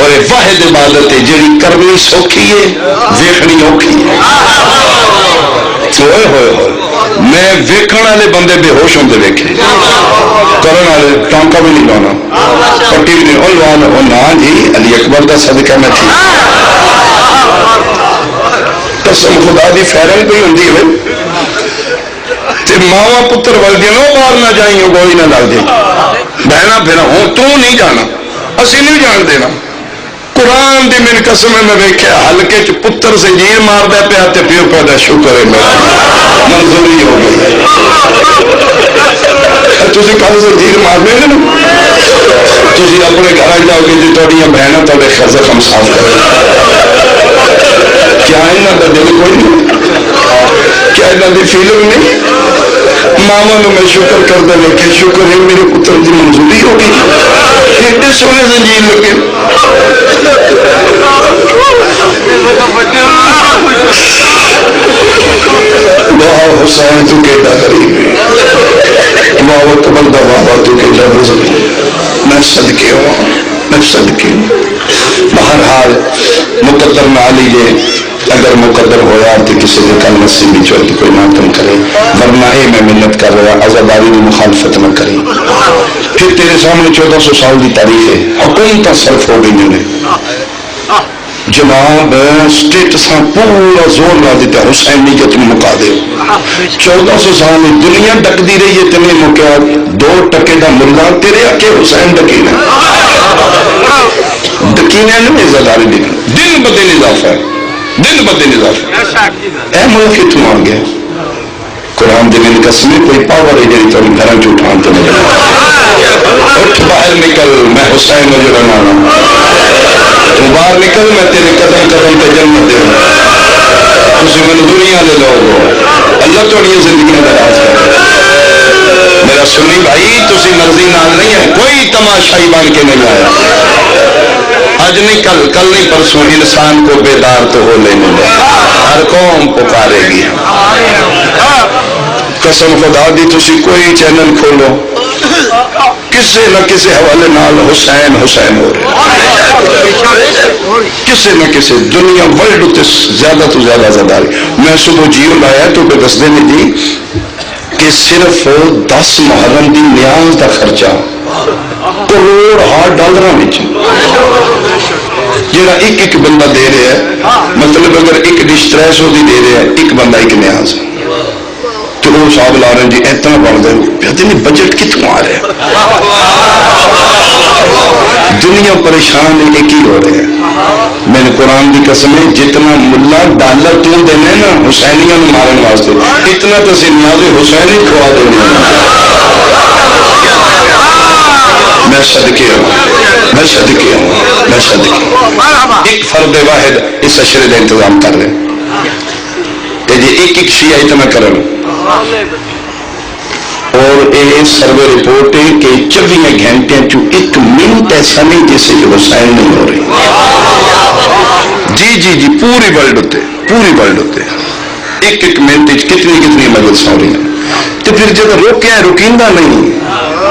اور واحد عبادت ہے جڑی کرنی سوکھی ہے ویکھنی اوکھی ہے. ہوئے ہوئے ہوئے میں ویکھن والے بندے بے ہوش ہوندے ویکھے کرن والے ٹانکا بھی نہیں لانا پٹی بھی نہیں لوانا وہ نا جی علی اکبر دا صدقہ میں تھی قسم خدا دی فیرن کوئی ہوندی ہے تے ماواں پتر ولدی نو باہر نہ جائیں گوئی نہ لگ جائے بہنا پھر ہوں تو نہیں جانا اسی نہیں جان دینا. قرآن دی میری قسم میں ویکھیا ہلکے چ پتر زنجیر ماردا پیا تے پیو پیدا شکر ہے میرا منظوری ہو گئی. تسی کل زنجیر مارنے نا تسی اپنے گھر جاؤ گے جی تہاڈیاں بہناں تہاڈے زخم صاف کریں کیا انہاں دا دل کوئی نہیں کیا انہاں دی فیلنگ نہیں. ماما نو میں شکر کردا ویکھے شکر ہے میرے پتر دی منظوری ہو گئی ایڈے سونے زنجیر لگے. واہ حسین تو کیڈا غریب ہے واہ اکبر دا بابا تو کیڈا بزرگ میں صدقے ہوں میں صدقے ہوں. بہرحال مقدر نہ لیجیے اگر مقدر ہوا تو کسی نے کل نصیب بھی چوئی تو کوئی ماتم کرے ورنہ میں منت کر رہا عزاداری کی مخالفت نہ کرے. پھر تیرے سامنے 1400 سال کی تاریخ ہے حکومت صرف ہو گئی نے جناب اسٹیٹساں پورا زور لا دیتا حسینیت میں مکا دے 1400 سال میں دنیا ڈکتی رہی ہے تمہیں مکیا 2 ٹکے دا ملا تیرے آکے حسین ڈکینا ڈکینا نہیں عزاداری دیکھنا دن بدن اضافہ ہے دن بدن اضافہ اے ملک اتنا آ گیا. قرآن دے میں قسمیں کوئی پاور ہے جی تم گھر چ اٹھان تو نہیں اٹھ باہر نکل میں حسین مجھے رنانا تو باہر نکل میں تیرے قدم قدم پہ جنت دے تسی میں دنیا لے لوگ اللہ تھوڑی زندگی دراز کرے. میرا سنی بھائی تسی مرضی نال نہیں ہے کوئی تماشائی بن کے نہیں آیا آج نہیں کل نہیں پرسوں انسان کو بیدار تو ہو لینے دے ہر قوم پکارے گی. قسم خدا دی تسی کوئی چینل کھولو کسی نہ کسی حوالے نال حسین حسین ہو رہے کسی نہ کسی دنیا ورلڈ زیادہ تو زیادہ زیادہ. میں صبح جیو لایا تو پہ دس دینے دی کہ صرف 10 محرم دی نیاز دا خرچہ $1,000,000 جہاں ایک بندہ دے رہا ہے مطلب اگر ایک ڈش 300 دی دے رہا ہے ایک بندہ ایک نیاز تو وہ صاحب لا رہے ہیں جی اتنا بڑھ دیں بجٹ کتوں آ رہا ہے دنیا پریشان ہے ایک ہی ہو رہے ہیں. میں نے قرآن کی قسم ہے جتنا ملا ڈالر تو دینا نا حسینیاں مارن واسطے اتنا تو نیاز حسین ہی کھوا دینا. میں صدقے ہوں میں صدقے ہوں میں صدقے ایک فرد واحد اس اشرے کا انتظام کر رہے کہ جی ایک شیعہ اتنا کرن اور یہ سروے رپورٹ ہے کہ 24 گھنٹے چو 1 منٹ ایسا نہیں جیسے کہ حسین نہیں ہو رہی. جی جی جی پوری ورلڈ ہوتے ایک منٹ کتنی مجلس ہو رہی ہیں. تو پھر جب روکیا روکیندہ نہیں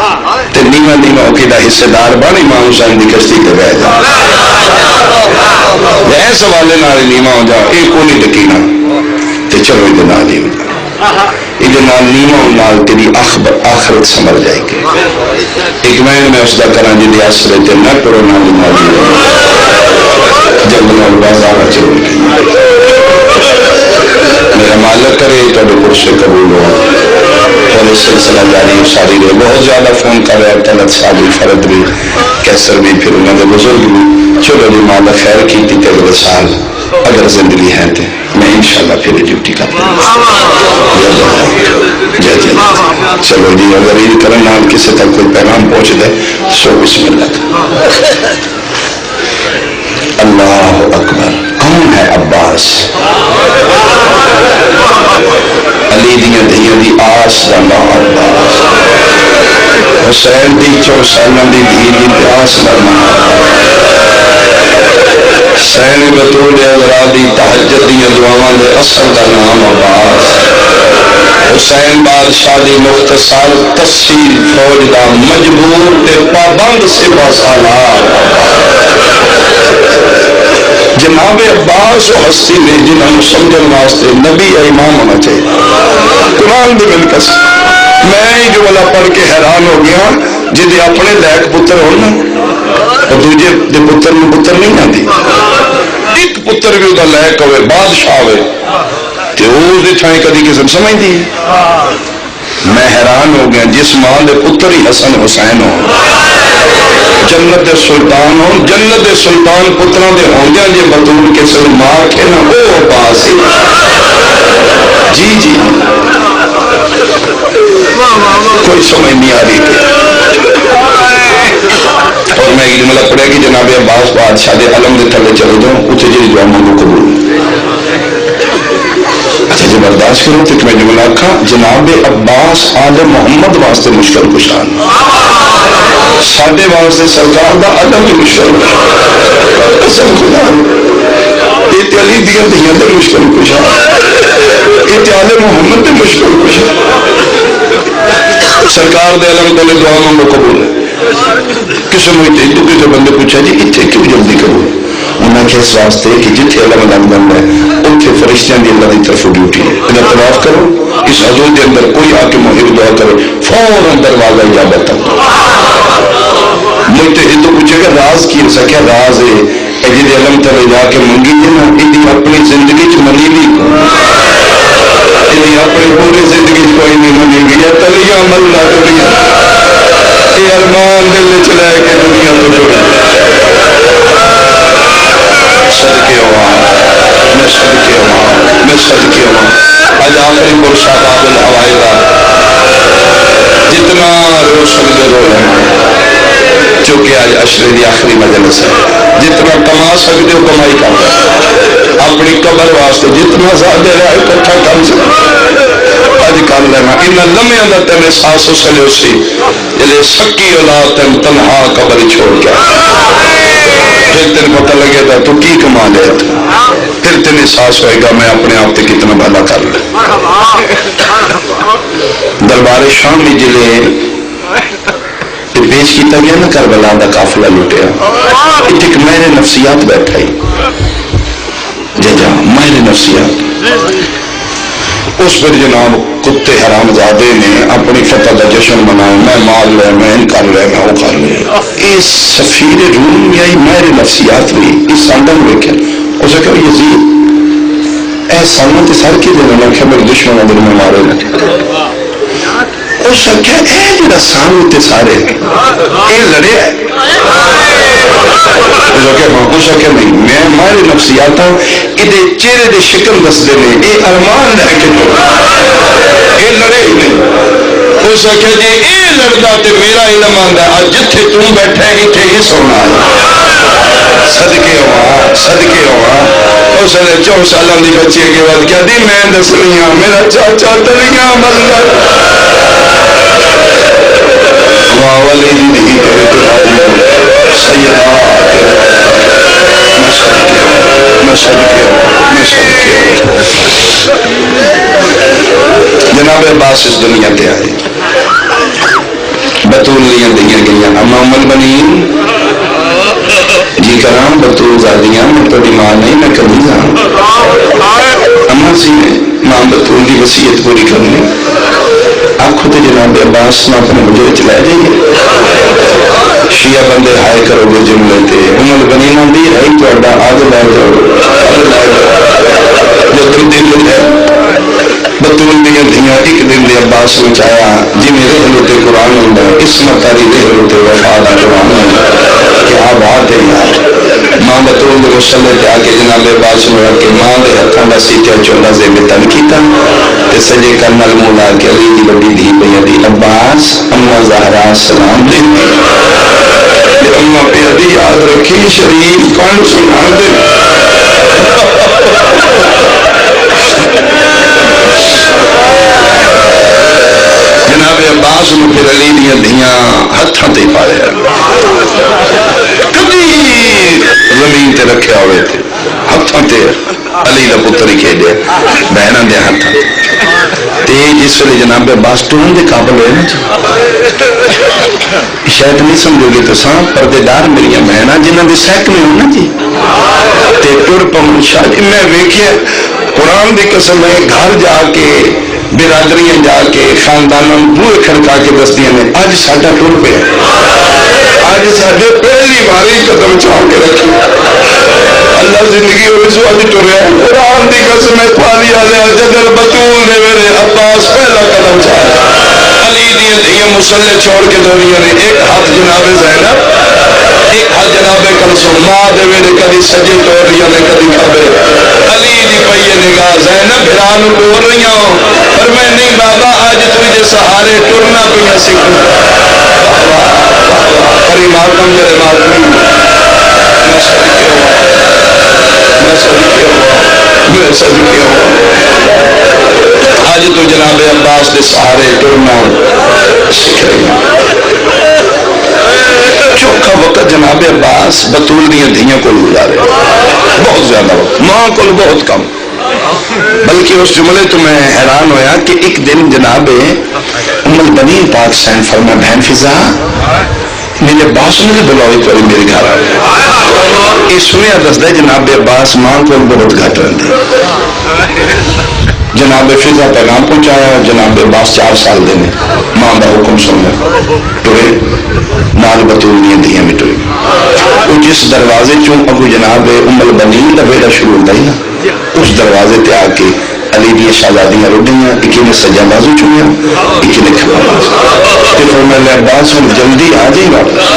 نیواں نیواں کہ حصے دار بن امام حسین کی کشتی کے بہ جا اس حوالے نیواں ہو جا یہ کو نہیں ڈکینا تو چلو یہ نال ہی ہو جا یہ نیواں تیری آخرت سمجھ جائے گی ایک میں اس کا کرا جی آسرے تے نہ کرو نہ جنگل بازار چلو میرا مالک کرے تو پرشے قبول ہو اور اس سلسلہ جاری ساری رہے بہت زیادہ فون کر رہے طلعت صاحب بھی فرد بھی کیسر بھی پھر انہوں نے بزرگ بھی چلو جی مالا خیر کی تھی اگلے سال اگر زندگی ہے تو میں انشاءاللہ پھر ڈیوٹی کرتا ہوں جی جی چلو جی اگر یہ کرن نام کسی تک کوئی پیغام پہنچ دے سو بسم اللہ اللہ اکبر کون ہے عباس علی دیاں دھیاں دی آس دا نام عباس حسین دی 4 سالوں دی دھی دی پیاس دا نام حسین بطول ازرا دی تہجد دی دعاواں دے اثر دا نام عباس حسین بادشاہ دی مختصر تسہیل فوج دا مجبور تے پابند سپہ سالار جناب عباس و ہستی نے جنہوں سمجھن واسطے نبی امام ہونا چاہیے قرآن بھی مل کس میں جو والا پڑھ کے حیران ہو گیا جی اپنے لائق پتر ہونا اور دوجے دے پتر میں پتر نہیں آتی ایک پتر بھی وہ لائق ہوئے بادشاہ ہوئے تو وہ تھائیں کدی قسم سمجھ دی میں حیران ہو گیا جس ماں دے پتر ہی حسن حسین ہو جنت سلطان ہو جنت سلطان پتروں دے ہوں گے جی بطول کے سلمان کے نا وہ عباس جی جی کوئی سمجھ نہیں آ رہی تھی اور میں عید ملا پڑے گی جناب عباس بادشاہ دے علم دے تھلے چلے جاؤں اتنے جی دعا مانگو قبول اچھا جی برداشت کرو تو میں جملہ کھا جناب عباس آل محمد واسطے مشکل کشان ساڈے واسطے سرکار دا عدم ہی مشکل قسم خدا یہ علی دیاں دھیاں تے مشکل کشا یہ آل محمد تے مشکل کشا سرکار دے علم کو دعا مانگو قبول کسی مجھے تو کسی بندے پوچھا جی اتنے کیوں جلدی کرو انہوں نے اس واسطے کہ جتنے علم لگ بند ہے اتنے فرشتیاں دی اللہ دی طرف ڈیوٹی ہے انہیں طواف کرو اس حدود کے اندر کوئی آ کے محب دعا کرے فوراً دروازہ اجابت مجھے ہندو پوچھے گا راز کی ایسا کیا راز ہے جی علم تلے جا کے منگی تھی نا یہ اپنی زندگی چ منی بھی یہ اپنی پوری زندگی کوئی نہیں منی گی یہ تلیاں عمل نہ کریاں یہ ارمان دل چ لے کے دنیا کو جوڑے صدقے ہوا میں صدقے ہوا میں صدقے ہوا آج آخری برشا قابل ہوائی دا جتنا رو سکتے رو رہے چونکہ آج عشرے دی آخری مجلس ہے جتنا کما سکتے ہو کمائی کر رہے اپنی قبر واسطے جتنا زیادہ رہا اکٹھا کر سکتے آج کر لینا ان لمحے اندر تیرے ساس و سلے اسی جلے سکی اولاد تن تنہا قبر چھوڑ کے پھر تین پتہ لگے تھا تو کی کما لے پھر تین احساس ہوئے گا میں اپنے آپ تے کتنا بھلا کر لے دربار شامی جلے پیش کیتا گیا نا کربلا دا قافلہ لٹیا ایک مہر نفسیات بیٹھا ہی جا مہر نفسیات اس پر جناب کتے حرام زادے نے اپنی فتح دا جشن مناؤ میں مار لے میں ان کر لے میں وہ کر لے اس سفیر روم یا مہر نفسیات بھی اس سندن ویکھے اسے کہ یزید اے سامت سر کی دن میں کہ میرے دشمن اندر میں مارے لے اس کیا اے جڑا سامنے سارے اے لڑے ہے اس کہ نہیں میں ہماری نفسیات یہ چہرے دے شکل دستے نے یہ ارمان لے کے یہ لڑے ہی نہیں اس کہ جی یہ لڑتا تو میرا علم آتا ہے جتھے تم بیٹھے اتنے ہی سونا ہے صدقے ہوا اس نے 4 سالوں کی بچی کے بعد کیا دی میں دس رہی ہوں میرا چاچا تلیاں مل والی نہیں سیدہ جناب عباس اس دنیا تے آئے بطول دیا دیا گئی اما امل بنی جی کرام بطول زادیاں میں تھوڑی ماں نہیں میں کبھی اما سی نے ماں بطول کی وصیت پوری کرنی آپ خود جناب عباس نہ اپنے مجھے چلائے جائیے شیعہ بندے ہائے کرو گے جملے تھے امل بنی نہ دی ہے تو اڈا آج لائے جاؤ جو تم دل ہے بطول دیا دھیاں ایک دن دے عباس میں چاہیا جی میرے حلوتے قرآن ہوندہ اسمت آری دے حلوتے وفادہ قرآن ہوندہ کہ آپ آتے ہیں ماں بطول دے مسلح تے آکے جناب عباس میں رکھے ماں دے حقاں دا سیٹیا چولہ سے بتن کیتا تے سجے کرنل مولا کے علی دی بڑی دھی بیدی عباس امہ زہرہ سلام دے امہ پیدی یاد رکھی شریف کان سنا دے جناب عباس نے پھر علی دیا دھیاں ہتھاں تے پائے کبھی زمین تے رکھے ہوئے تھے ہتھاں تے علی دا پتر ہی کہہ دیا بہناں دے ہتھاں تے جس ویلے جناب عباس ٹرن دے قابل ہوئے نا شاید نہیں سمجھو گے تو ساں پردے دار میری بہناں جنہاں دے سیکلے ہونا جی تے ٹر پم شاید میں ویکھیا قرآن دی قسم ہے گھر جا کے برادریاں جا کے خاندانوں بوئے کھڑکا کے دستیاں نے آج ساڈا ٹر پہ آج ساڈے پہلی باری قدم چاہ کے رکھی اللہ زندگی ہوئی سو آج ٹر رہا ہے قرآن دی قسم ہے پالی آلیا جدر بطول نے میرے عباس پہلا قدم چاہا علی دیا دیا مسلح چھوڑ کے دنیا نے ایک ہاتھ جناب زینب ایک ہاتھ جناب کلثوم ماں دے میرے کدی سجے توڑ رہی نے کدی کھبے علی دی پئیے نگاہ زینب بھرانو ٹور رہی ہوں پر میں نہیں بابا آج تجھے سہارے ٹرنا پیا سکھوں پری ماتم جرے ماتم میں صدقے ہوا میں صدقے ہوا آج تو جناب عباس دے سہارے ٹرنا سکھ رہی چوکھا وقت جناب عباس بطول دیا دھیاں کو گزارے بہت زیادہ وقت ماں کو بہت کم بلکہ اس جملے تو میں حیران ہویا کہ ایک دن جناب ام البنین پاک سین فرما بہن فضا میرے عباس نے بلاوی کوئی میرے گھر آئے یہ سنیا دستا ہے جناب عباس ماں کو بہت گھٹ رہتے جناب فضا پیغام پہنچایا جناب عباس 4 سال دینے ماں دا حکم سننا ٹرے نال بطول دیا دیا میں ٹرے وہ جس دروازے چوں ابو جناب ام البنین دا بیڑا شروع ہوتا ہی نا اس دروازے تے آ کے علی دیا شہزادیاں روڈیاں ایک نے سجا بازو چویا ایک نے کھپا بازو تے فرمایا عباس ہم جلدی آ جائیں واپس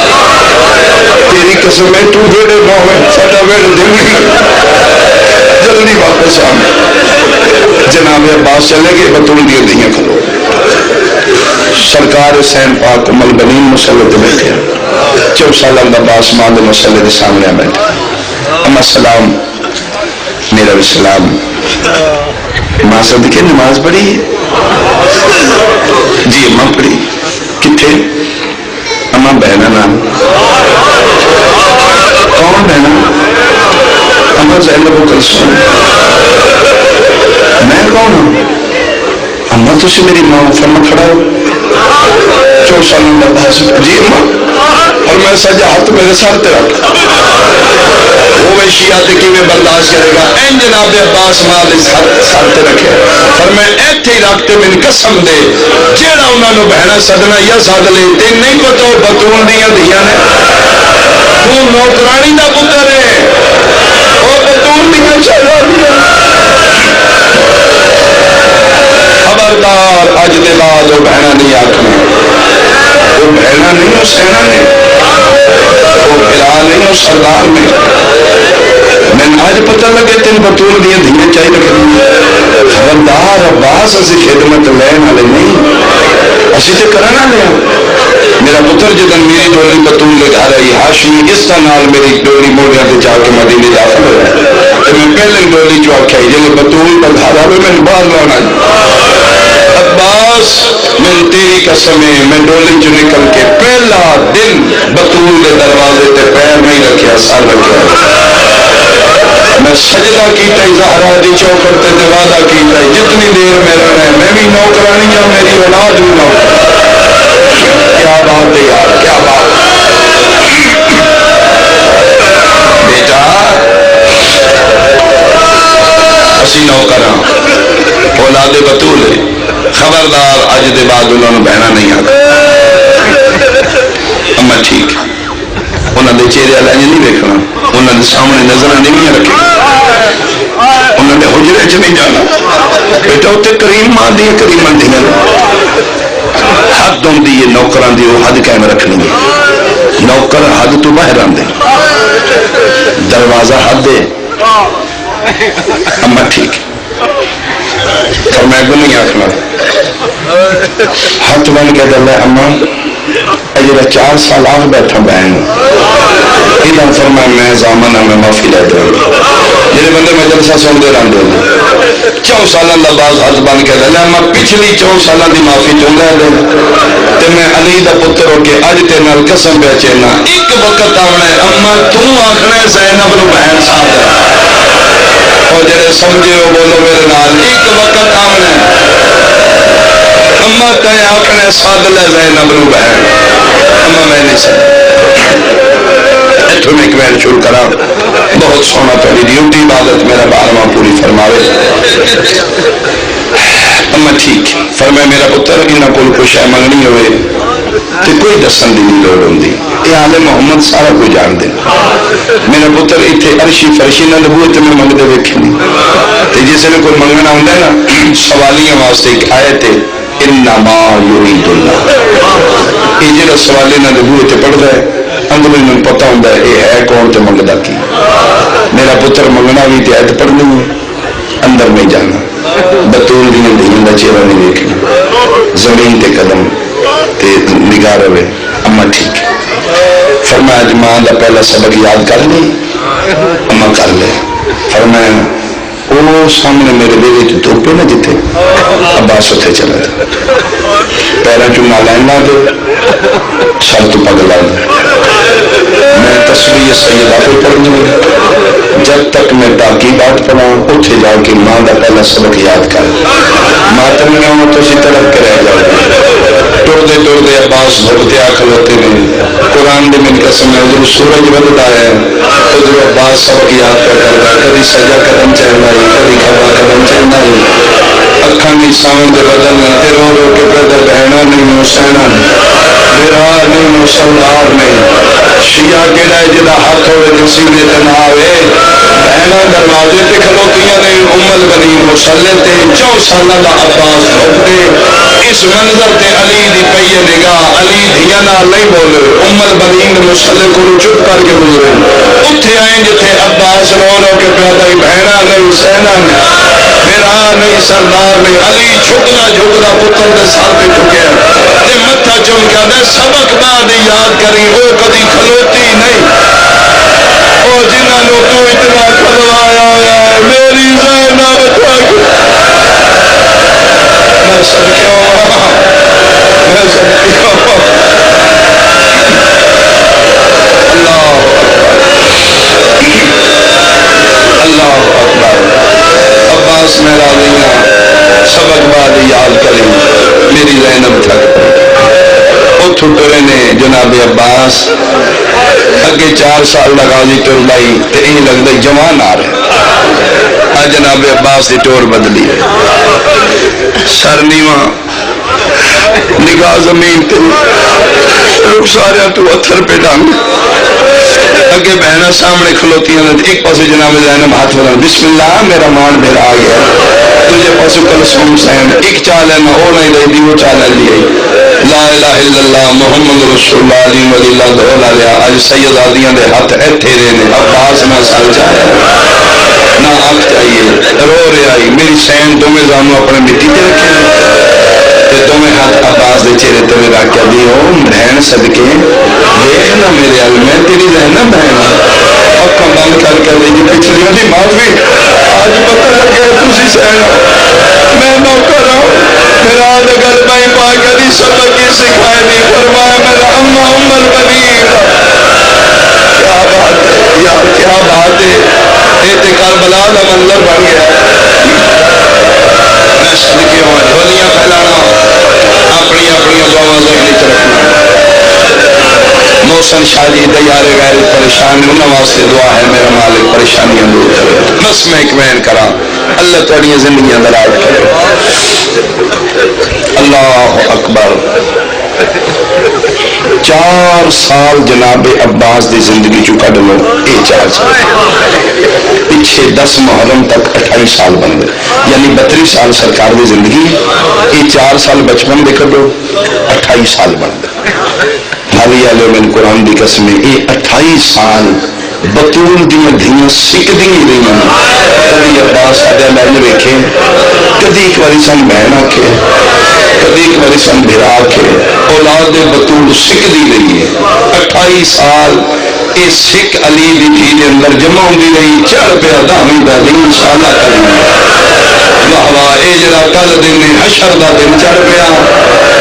تیری قسم ہے تو بیڑے نہ ہوئے ساڈا بیڑا دل جلدی واپس آ جناب عباس چلے گئے بطول دیا دیا کھلو سرکار حسین پاک ام البنین مسلح تے بیٹھے 4 سال عباس ماں دے مسلح دے سامنے بیٹھے اما سلام میرا بھی سلام ماں صدقے نماز پڑھی جی اماں پڑھی کتھے اماں بہنا نام کون بہنا اماں زینب و کلثوم میں کون ہوں اماں تو سے میری ماں فرما کھڑا ہو 4 سال عباس جی اماں اور میں سجا ہاتھ میرے سر تے رکھ وہ شیعہ تے کیویں برداشت کرے گا این جناب عباس مال سر تے رکھے پر میں ایتھے ہی رکھتے من قسم دے جیڑا انہاں نو بہنا سدنا یا سد لے تے نہیں پتہ بطول دیاں دھیاں نے تو نوکرانی دا پتر ہے او بطول دیاں شہزادیاں خبردار اج دے بعد وہ بہنا نہیں آکھنا وہ بہنا نہیں وہ سینا نے وہ بلال نہیں وہ سردار نے میں آج پتہ لگے تین بطول دیا دھیاں چاہیے رکھیں خبردار عباس اسی خدمت لین والے نہیں اسی تے کرنا لیا میرا پتر جدن میری ڈولی بطول لے گھر آئی ہاشمی اس کا نال میری ڈولی موڑیاں تے جا کے مدینے داخل ہوا تو میں پہلے ڈولی جو آکھا ہی جلے بطول پر گھر آئے میں باہر لانا عباس میں تیری قسم ہے میں ڈولی جو نکل کے پہلا دن بطول کے دروازے تے پیر نہیں رکھیا سر رکھیا میں سجدہ کیتا ہی زہرا دی چوکھٹ تے وعدہ کیتا ہی جتنی دیر میں رہنا ہے میں بھی نوکرانی ہوں میری اولاد بھی نوکرانی کیا بات ہے یار، کیا بات بیٹا، اسی نوکر ہاں، اولاد بطول ہے، خبردار اج دے بعد انہوں نے بہنا نہیں آتا۔ اما ٹھیک، انہوں نے چہرے والا نہیں دیکھنا، انہوں نے سامنے نظر نہیں رکھی، انہوں نے حجرے چ نہیں جانا، بیٹا اتنے کریم ماں دی کریم دی حد ہوتی ہے نوکران دی، وہ حد قائم رکھنی ہے، نوکر حد تو باہر آتے، دروازہ حد ہے۔ اما ٹھیک، اور میں کو نہیں آخنا، ہاتھ بن کے دل ہے اما جا 4 سال آخ بیٹھا بہن یہ فرمایا میں زامن ہاں، میں معافی لے دوں جی بندے میں جلسہ سنتے رہتے ہیں 4 سالوں کا بعد ہاتھ بن کے دل اما پچھلی 4 سالوں کی معافی چاہتا ہے تو میں علی دا پتر ہو کے اج تیرے نال قسم پہ چینا ایک وقت آنا اما آخنا زینب نو بہن ساتھ اور جڑے سمجھے ہو بولو میرے نال ایک وقت آنا اما تے آخنا ساد لے زینب نو بہن اما میں نہیں سمجھ اتوں میں ایک بہن شروع کرا بہت سونا پہلی ڈیوٹی عبادت میرا 12واں پوری فرماوے اما ٹھیک فرمائے میرا پتر انہاں کول کوئی شے منگنی ہوئے تو کوئی دسن دی نہیں لوڑ ہوندی یہ آل محمد سارا کوئی جان دے میرا پتر اتنے عرشی فرشی نہ نبوت میں منگتے ویکھے نہیں تو جس نے کوئی منگنا ہوندا ہے نا سوالیاں واسطے ایک آیت ہے انما یرید اللہ یہ جڑا سوالی نہ نبوت پڑھدا ہے اندر میں پتہ ہوندا ہے یہ ہے کون تے منگدا کی میرا پتر منگنا بھی تے آیت پڑھنی ہے اندر نہیں جانا بطول دی نہیں دا چہرہ نہیں دیکھنا زمین تے قدم تے نگاہ رہے اما ٹھیک فرمایا اج ماں دا پہلا سبق یاد کر لی اما کر لے فرمایا وہ سامنے میرے بیوی تو دھوپے نہ جتے عباس اتنے چلا تھا پیروں چنا لینا دے سر تو پگ لا دے میں تصویر سیدہ پہ پڑھنی جب تک میں باقی بات پڑھا اتنے جا کے ماں کا پہلا سبق یاد کر ماتم میں ہوں تو اسی طرف کے رہ جاؤ ٹرتے ٹرتے عباس بھگتے آ کھلوتے ہیں قرآن دے من قسم ہے ادھر سورج بدتا ہے ادھر عباس سبق یاد کر کرتا کبھی سجا قدم چلنا ہے کبھی کھبا قدم چلنا ہے اکھاں دی سامن دے بدن تے رو رو کے پیدا بہنا نہیں حسینہ میرا نہیں مسلمان نہیں شیعہ کہڑا ہے جدا ہاتھ ہوئے جسی دے تناوے بہنا دروازے تے کھلوتیاں نے امل بنی مسلح تے 4 سالہ دا عباس بھگتے اس منظر تے علی دی پئیے نگاہ علی دھیاں نال نہیں بولے امل بنی مسلح کو چپ کر کے گزرے اتھے آئیں جتھے عباس رو رو کے پیدا بہنا نہیں حسینہ میرا نہیں سردار نہیں علی جھکنا جھکنا پتر دے ساتھ پہ جھکیا تے متھا چم کے دے سبق بعد یاد کری وہ کبھی کھلوتی نہیں وہ جنہاں نو تو اتنا کھلوایا ہوا ہے میری زینب تک میں صدقے ہوا میں صدقے ہوا اللہ اللہ اکبر عباس میں راضی ہوں سبق بعد یاد کریں میری زینب تک اتھو ٹرے نے جناب عباس اگے 4 سال دا غازی ٹر لائی تے یہ لگتا جوان آ رہے آج جناب عباس دی ٹور بدلی ہے سر نیواں نگاہ زمین تے رخساریاں تو اتھر پہ ڈانگ اگے بہنا سامنے کھلوتی ہیں ایک پاسے جناب زینب ہاتھ بنا بسم اللہ میرا مان میرا آ گیا تجھے پاسے کلثوم حسین ایک چال ہے نہ وہ نہیں رہی دی وہ چال ہے لی لا الہ الا اللہ محمد رسول اللہ علی ولی اللہ دولا لیا آج سید آدیاں دے ہاتھ ایتھے رہنے عباس نہ سال چاہے نہ آنکھ چاہیے رو رہے آئی میری سین تمہیں زانو اپنے مٹی تے رکھے تے تمہیں ہاتھ عباس دے چہرے تمہیں راکیا دی ہو بہن صدقے دیکھنا میرے علم میں تیری رہنا بہن اکھاں بند کر کے دی پچھلیوں دی معافی آج پتہ لگے تسی سین میں نوکر ہوں میرا دگل بائی پاک دی سبق کی سکھائے دی فرمایا میرا اما عمر بنیر کیا بات ہے یار کیا بات ہے ایتے کربلا دا منظر بن گیا میں صدقے ہوں جھولیاں پھیلانا اپنی اپنی دعاواں ذہن وچ رکھنا محسن شاہ جی دیار غیر پریشان انہوں واسطے دعا ہے میرا مالک پریشانیاں دور کرے بس میں ایک بین کرا اللہ تھوڑی زندگیاں دراز کرے اللہ اکبر 4 سال جناب عباس دی زندگی چکا ڈلو یہ 4 سال پیچھے 10 محرم تک 28 سال بن گئے یعنی 32 سال سرکار دی زندگی یہ 4 سال بچپن دے کڈو 28 سال بن گئے حالی علیہ من قرآن دی قسم یہ 28 سال بطول دیا دھیاں سکدی ہی رہی ہیں کبھی عباس ساڈا لائن ویکھے کدی ایک باری سن بہن آکھے کبھی ایک باری سن بھرا کے اولاد بطول سکھتی رہی ہے 28 سال یہ سکھ علی دی دھی دے اندر جمع ہوتی رہی چڑھ پیا داویں دا دن انشاءاللہ کریں واہ واہ اے جڑا کل دن حشر دا دن چڑھ پیا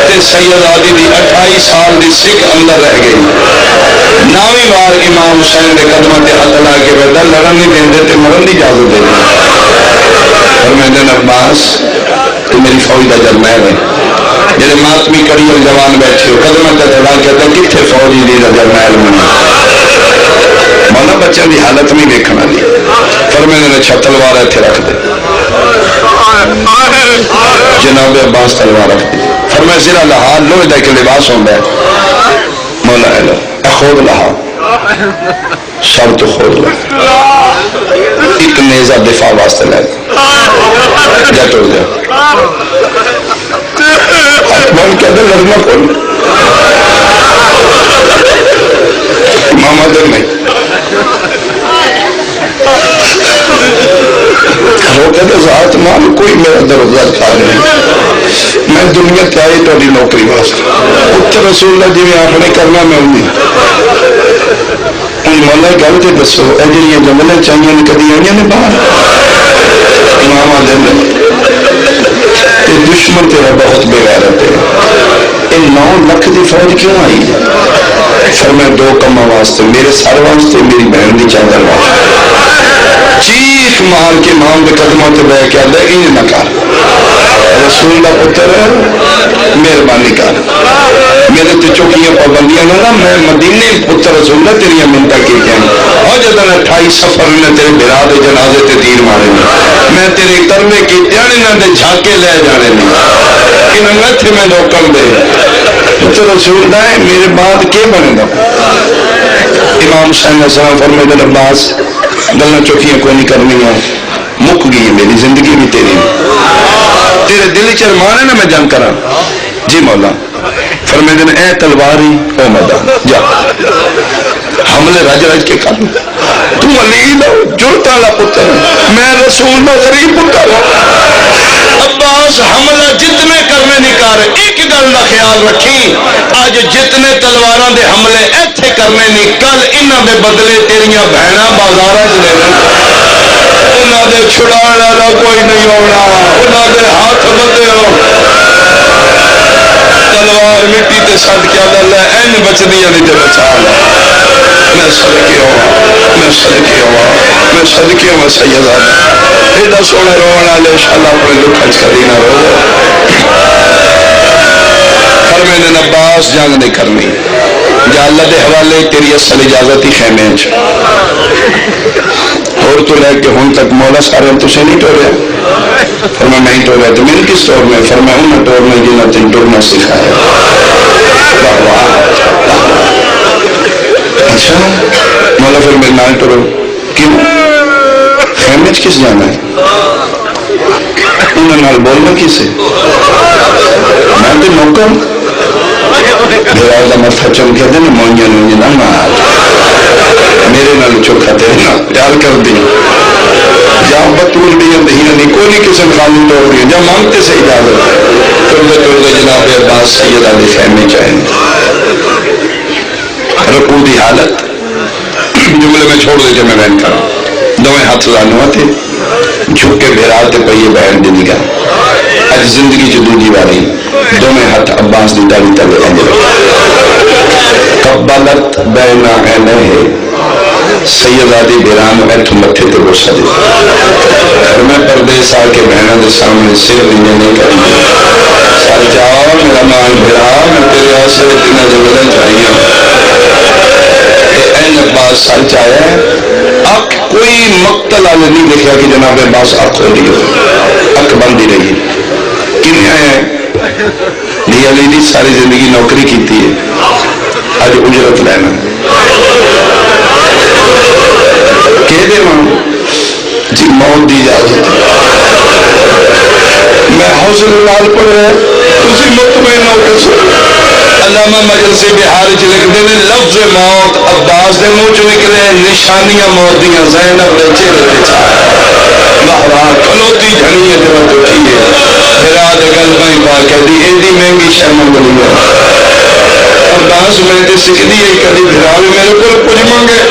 تے سید علی دی 28 سال دی سکھ اندر رہ گئی 9ویں بار امام حسین دے قدماں تے ہاتھ لا کے بیٹھا لڑن نہیں دیندے تے مرن دی اجازت دے فرماندے عباس تو میری فوج دا جرنیل ہے جیسے ماتمی کڑی اور جوان بیٹھے ہو قدمہ کا تھوڑا کہتا کتنے فوجی دی جرنیل بنا مولا بچوں کی حالت نہیں دیکھنا دی فرماندے نے چھت تلوار اتنے رکھ دے جناب عباس تلوار رکھ دی فرمایا زرا لہا لوہے دا کہ لباس ہوتا ہے مولا ہے لو خود لہا سر تو خود لہا ایک نیزہ دفاع واسطے لے جا ٹوڑ دیا من کہتے لڑنا کون ماما دن نہیں وہ کہتے ذات مال کوئی میرا درجات کھا نہیں میں دنیا کیا ہی توڑی نوکری واسطے اتر رسول اللہ جی میں آخنے کرنا میں ہوں مولا گل تو دسو اے جی جملیں چاہیے کدی آئی نے باہر ماما دن دشمن تیرا بہت بے غیرت ہے یہ 9 لاکھ دی فوج کیوں آئی سر میں 2 کماں واسطے میرے سر واسطے میری بہن دی چادر واسطے چیخ مار کے ماں کے قدموں سے بہ کے آدھا انج نہ کر رسول دا پتر مہربانی کر میرے تے چوکیاں پابندیاں نہ میں مدینے پتر رسول اللہ تیریاں منتاں کی ہیں اور جدوں 28 سفر نے تیرے بھرا دے جنازے تے تیر مارے میں تیرے کرنے کی تیانے نہ دے جھاکے لے جانے نہیں کہ نہ تھے میں روکن دے پتر رسول اللہ میرے بعد کے بنے گا امام حسین علیہ السلام فرمائے عباس گلاں چوکیاں کوئی نہیں کرنی مک گئی میری زندگی بھی تیرے دل چرمان ہے نا میں جنگ کرا جی مولا فرمائے دن اے تلواری او میدان جا حملے رج رج کے کر تو علی دا جرت والا پتر میں رسول دا غریب پتر عباس حملہ جتنے کرنے نہیں کر ایک گل کا خیال رکھی اج جتنے تلواراں دے حملے ایتھے کرنے نہیں کل انہاں دے بدلے تیریاں بہناں بازاراں وچ لے انہاں دے چھڑانے والا کوئی نہیں ہونا انہاں دے ہاتھ بدے ہو تلوار مٹی تے سٹ کے اللہ این بچدیاں نہیں تے بچا لے میں صدقے ہوا سید ایڈا سونا رونا والے انشاءاللہ اپنے دکھ اچ کری نہ رو فرمائے نے عباس جنگ نہیں کرنی جا اللہ دے حوالے تیری اصل اجازت ہی خیمے اور تو لے کے ہون تک مولا سارے تجھے نہیں ٹوریا فرمایا میں ہی ٹوریا تو میں کس طور میں فرمایا انہیں ٹورنا جنہیں تین ٹورنا سکھایا اچھا مولا پھر میرے نال ٹورو کیوں خیمے کس جانا ہے انہیں نال بولنا کس ہے میں تو نوکر میرا دا متھا چمکے دے نا موئیاں نوئیاں نہ مار میرے نال چوکھا تیرے نال پیار کر دی جا بطول دیا دہیاں نہیں کوئی نہیں قسم خالی توڑ دیا جا مانگتے سے اجازت ٹردے جناب عباس سید علی خیمے چاہیں رکوع دی حالت جملے میں چھوڑ دے جو میں بہن کروں دویں ہاتھ لانوا تھے جھک کے بہراتے پہیے بہن دی نگاہ اج زندگی جو دوجی باری دویں ہاتھ عباس دی داڑھی تلے انجر قبلت بین عینیہ سیدادی بیران ایتھو متھے تے بوسا دے میں پردیس آ کے بہنوں کے سامنے سر دینے نہیں کریں سر جاؤ میرا مان بھرا میں تیرے آسے اتنا جبلن چاہیے این عباس سر چاہیا ہے اک کوئی مقتل آلے نہیں دیکھا کہ جناب عباس اک ہو رہی ہو اک بندی رہی کنہیں آئے ہیں نہیں علی دی ساری زندگی نوکری کیتی ہے آج اجرت لینا کہہ دے ماں جی موت دی اجازت میں حوصل لال پڑھے تسی مطمئن ہو کے سن علامہ مجلسی بہار چ لکھتے ہیں لفظ موت عباس دے منہ چ نکلے نشانیاں موت دیاں زینب دے چہرے تے چھایا واہ کھلوتی جھڑی ہے جب اٹھی ہے پھرا دے گل میں پا کے دی ایڈی مہنگی شرم بنی ہے عباس میں تے سکھدی ہے کدی پھرا بھی میرے کو کچھ منگے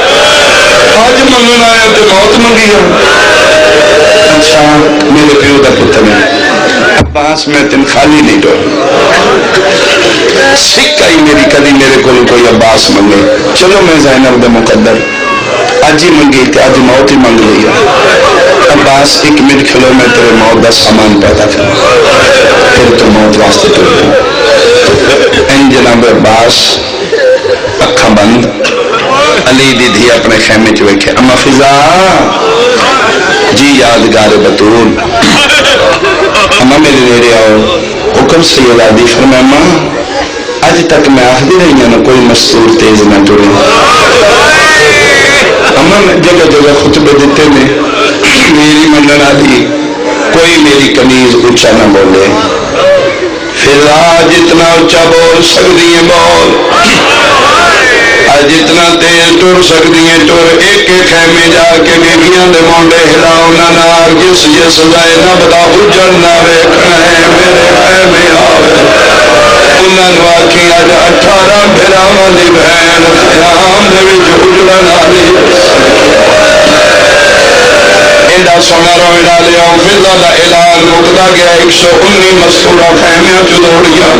آج منگنا آیا تو موت منگی ہے اچھا میرے پیو دا پتر ہے عباس میں تن خالی نہیں ڈو سکھ آئی میری کدی میرے کو کوئی عباس منگے چلو میں زینب دا مقدر آج ہی منگی تھی آج موت ہی منگ لیا عباس ایک منٹ کھلو میں تیرے موت دا سامان پیدا کروں پھر تو موت واسطے تو ان جناب عباس اکھا بند علی دی دھی اپنے خیمے چ ویکھے اما فضا جی یادگار بطول اما میرے نیڑے آؤ حکم سیدادی فرمایا ماں اج تک میں آخری رہی ہوں کوئی مستور تیز نہ ٹرے اما میں جگہ جگہ خطبے دیتے نے میری منن والی کوئی میری قمیض اونچا نہ بولے پھر جتنا اونچا بول سکتی ہے بول جتنا تیز ٹر سکتی ہیں ٹر ایک خیمے جا کے بیبیاں دے مونڈے ہلاؤ نہ جس جس زینب دا اجڑ نہ ویکھنا ہے میرے خیمے آوے انہاں نوں آکھی اج 18 بھراواں دی بہن خیام دے وچ اجڑن والی ایڈا سونا روئڑا لیا فضا دا اعلان مکتا گیا 119 مستورہ خیمیاں چدوڑیاں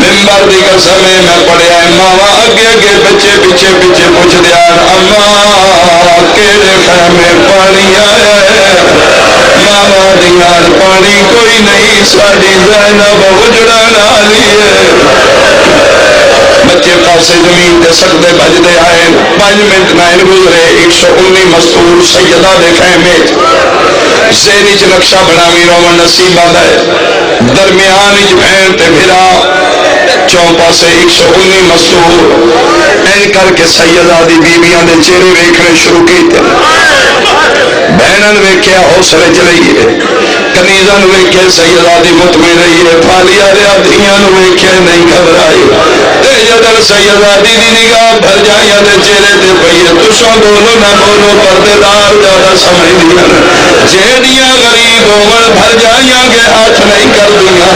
ممبر دی قسم میں پڑھیا ہے ماما اگے اگے بچے پیچھے پیچھے پوچھ دیا اما کیڑے خیمے پانی آیا ماما دیار پانی کوئی نہیں ساڑی زینب اجڑا نالی ہے بچے پاسے زمین دے سکتے بجدے آئے 5 منٹ نائن گزرے 119 مستور سیدہ دے خیمے زیری چ نقشہ بناوی رومن نصیب آدھا ہے درمیان اچ بہن تے بھرا چون پاسے 119 مستور این کر کے سیدہ دی بیبیاں دے چہرے ویکھنے شروع کیتے بہنن ویکھیا حوصلے چ رہی ہے کنیزن ویکھے سیدہ دی مطمئن رہی ہے پھالیا رہا دھیاں ویکھے نہیں گھبرائی تے جدر سیدہ دی نگاہ بھر جائیں دے چہرے تے پئیے تساں بولو نہ بولو پردے دار زیادہ سمجھ دیا جیڑیاں غریب ہومن بھر جائیں گے ہاتھ نہیں کر دیا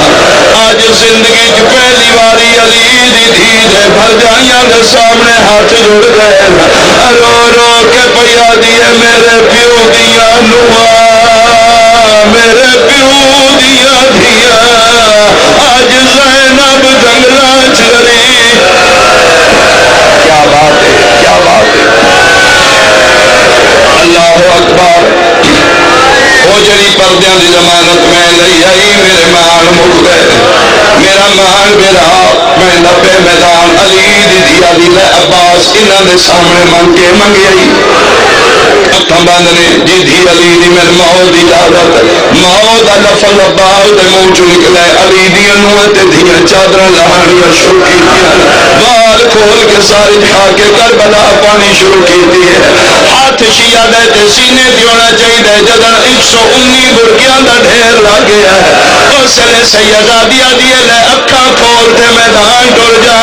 آج زندگی چ پہلی واری علی دی دھی دے بھر جائیں دے سامنے ہاتھ جڑ گئے رو رو کے پیا دیے میرے پیو دیا نوا میرے پیو دیا دیا آج زینب جنگلہ چلی کیا بات ہے کیا بات ہے اللہ اکبر وہ جڑی پردیاں دی ضمانت میں لئی آئی میرے مان مک گئے میرا مان میرا میں لبے میدان علی دی دیا دی لے عباس انہاں دے سامنے منگے منگے آئی اکھاں بند نے جی دھی علی دی میرے ماؤ دی اجازت ماؤ دا لفظ عباس دے منہ چوں نکلے علی دی انہاں تے دھیاں چادراں لہانیاں شروع کیتیاں بال کھول کے ساری کھا کے کربلا پانی شروع کیتی ہے ہاتھ شیعہ دے تے سینے تے ہونا چاہیے جدن 119 برکیاں دا ڈھیر لگ گیا ہے اس لے سیدہ دیا دیے لے اکھاں کھول تے میدان ٹر جا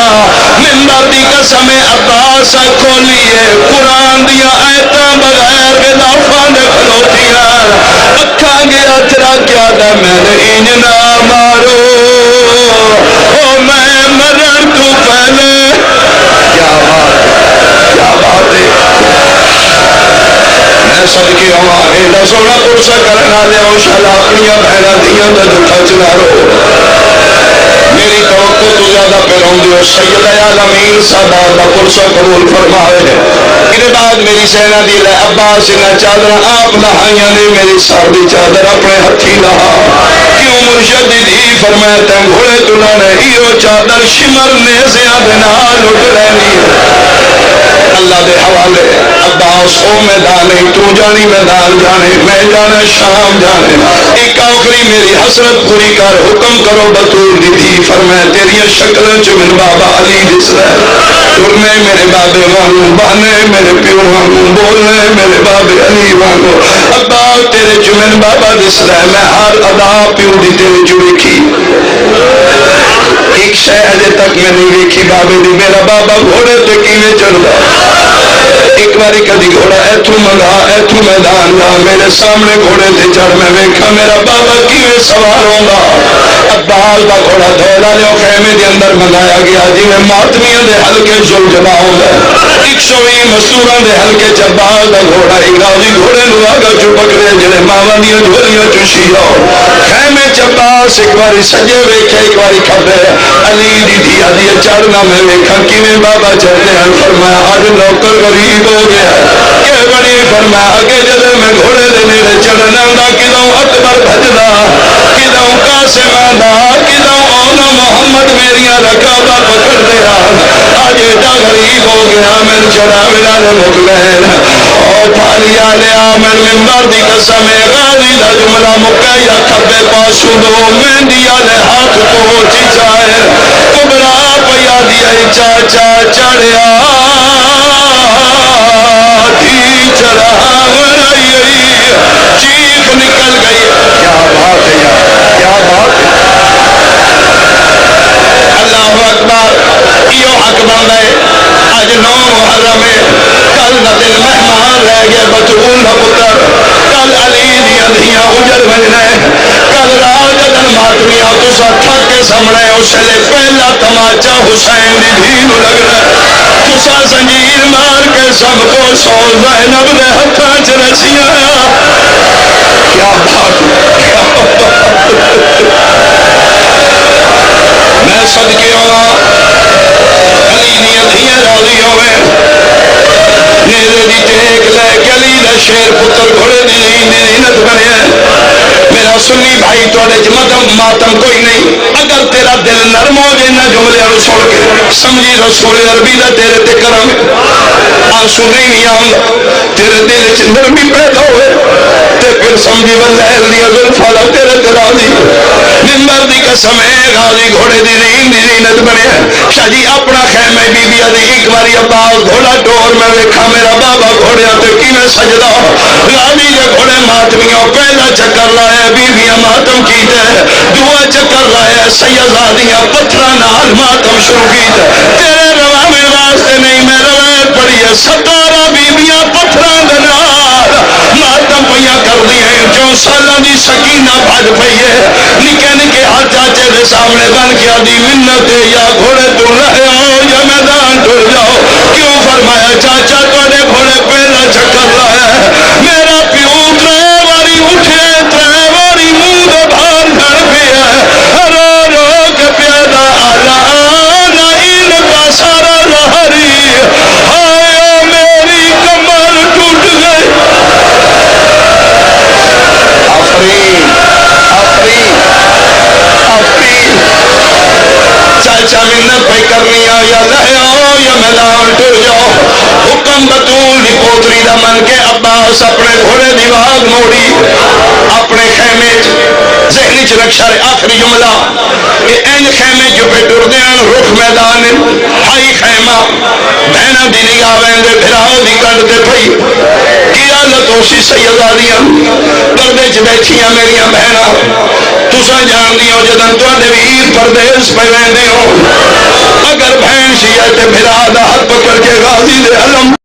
ممبر دی قسم عباس کھولیے قرآن دیا آیتاں بغیر غلافاں دے کھلوتیاں اکھاں گیا تیرا کیا دا میں انج نہ مارو او میں مرن تو پہلے کیا بات ہے میں صدقے ہوا ایڈا سونا پرسا کرنا لیا شالا اپنی بہنا دیا دا دکھا چلا رو میری توقع تو زیادہ پہ رہوں گی سید العالمین سادات دا پرسہ قبول فرمائے میرے بعد میری سینہ دی لے عباس انہیں چادر آپ لہائیاں نے میری ساری چادر اپنے ہتھی لہا کیوں مرشد دی فرمائے تین گھوڑے تلانے ایو چادر شمر نیزیاں دینا لٹ رہنی اللہ دے حوالے عباس او میدان نہیں تو جانی میدان جانے میں جانا شام جانے ایک آخری میری حسرت پوری کر حکم کرو بطول دی فرمائے تیری شکل چمن بابا علی دس رہے ترنے میرے بابے وانو بانے میرے پیو وانو بولنے میرے بابے علی وانو ابا تیرے چمن بابا دس رہے میں ہر ادا پیو دی تیرے جو لکھی ایک شہر تک میں نہیں دیکھی بابے دی میرا بابا گھوڑے تے کیویں چڑھدا ایک باری کدی گھوڑا ایتھوں منگا ایتھوں میدان جا میرے سامنے گھوڑے تے چڑھ میں ویکھا میرا بابا کیویں سوار ہوندا عباس دا گھوڑا دھولا لے خیمے دے اندر منگایا گیا جویں ماتمیاں دے حلقے زلزلہ ہوندا 120 مزدوراں دے حلقے چ عباس دا گھوڑا غازی گھوڑے نو آگا چ پکڑے جڑے ماواں دیاں جھولیاں چوشی خیمے چ عباس ایک باری سجے ویکھے ایک باری کھبے علی دی دھیا دی چڑھنا میں ویکھا کیویں بابا چڑھدے ہیں فرمایا اج نوکر غریب ہو گیا کہ بڑی فرمایا اگے جدے میں گھوڑے دے نیڑے چڑھنا دا کدوں اکبر بھجدا کدوں قاسم دا کدوں اونا محمد میریاں رکابا پکڑ دیا اج ایڈا غریب ہو گیا میں چڑھا ویلا نے مکلین او پھالیا لیا میں منبر دی قسم غازی دا جملہ مکہ یا کھبے پاسوں دو مہندیا لے ہاتھ پہنچی جائے کبرا پیا دیا چاچا چڑھیا چڑھا چیخ نکل گئی کیا بات ہے یار کیا بات ہے اللہ اکبر یہ حق بند ہے اج 9 محرم ہے کل دا دن مہمان رہ گئے بطول دا پتر کل علی دیاں دھیاں اجڑ بجنے کل رات دن ماتمیاں تسا تھک کے سامنے اس لے پہلا تماچا حسین دی دھی نو لگ رہا تسا زنجیر مار کے سب کو سو زینب دے ہتھاں چ رسیاں کیا بات میں صدقے آواں علی دیاں دھیاں راضی ہوئے نیزے دی ٹیک لے کے علی دا شیر پتر گھوڑے دی زینت بنے میرا سنی بھائی توڑے ماتم ماتم کوئی نہیں اگر تیرا دل نرم ہو جائے نہ جملے رسول کے سمجھی رسول عربی دا تیرے تے کرم آنسو نہیں آؤں تیرے دل چ نرمی پیدا ہوئے تے پھر سمجھی واللہل دیا ذلفالا تیرے تے راضی منبر دی قسم ہے غازی گھوڑے دی زینت بنے شاہ جی اپنا خیمہ بی بی دی ایک باری عباس گھوڑا ڈور میں ویکھا میرا بابا گھوڑیاں تے کیویں سجدا غازی دے گھوڑے ماتمیاں پہلا چکر لایا بیویاں ماتم کیتے دعا چکر لایا سیدادیاں پتھراں نال ماتم شروع کیتے تیرے رواں واسطے نہیں میں روایت پڑھی ہے 17 بیویاں پتھراں دے نال ماتم پیا کردی ہیں جو سالاں دی سکینہ بھج پئی ہے نکے نکے ہاتھ چاچے دے سامنے بن کے آدھی منت یا گھوڑے تو رہے ہو یا میدان ٹر جاؤ کیوں فرمایا چاچا تواڈے گھوڑے پہلا چکر لایا میرا پیو 3 واری اٹھے 3 واری منہ دے باہر گھر پیا رو رو کے پیدا آلان ان کا سارا لہری ہائے میری کمر ٹوٹ گئی آفرین آفرین آفرین چاچا منت پہ کرنی آ یا لے آؤ یا میدان ٹر جاؤ حکم بطول دی پوتری دا من کے عباس اپنے گھوڑے دی واگ موڑی اپنے خیمے ذہنی چ رکشا رہے آخری جملہ کہ این خیمے جو پہ ٹر دیاں رخ میدان ہائی خیمہ بہنہ دی نگاہ ویندے بھراؤ دی کڑ دے پئی کیا لتوسی سیدادیاں پردے چ بیٹھیاں میریاں بہنہ تسا جان دیو جدن تواڈے ویر پردیس پہ ویندے ہو اگر بہن شیعہ تے بھرا دا ہاتھ پکڑ کے غازی دے علم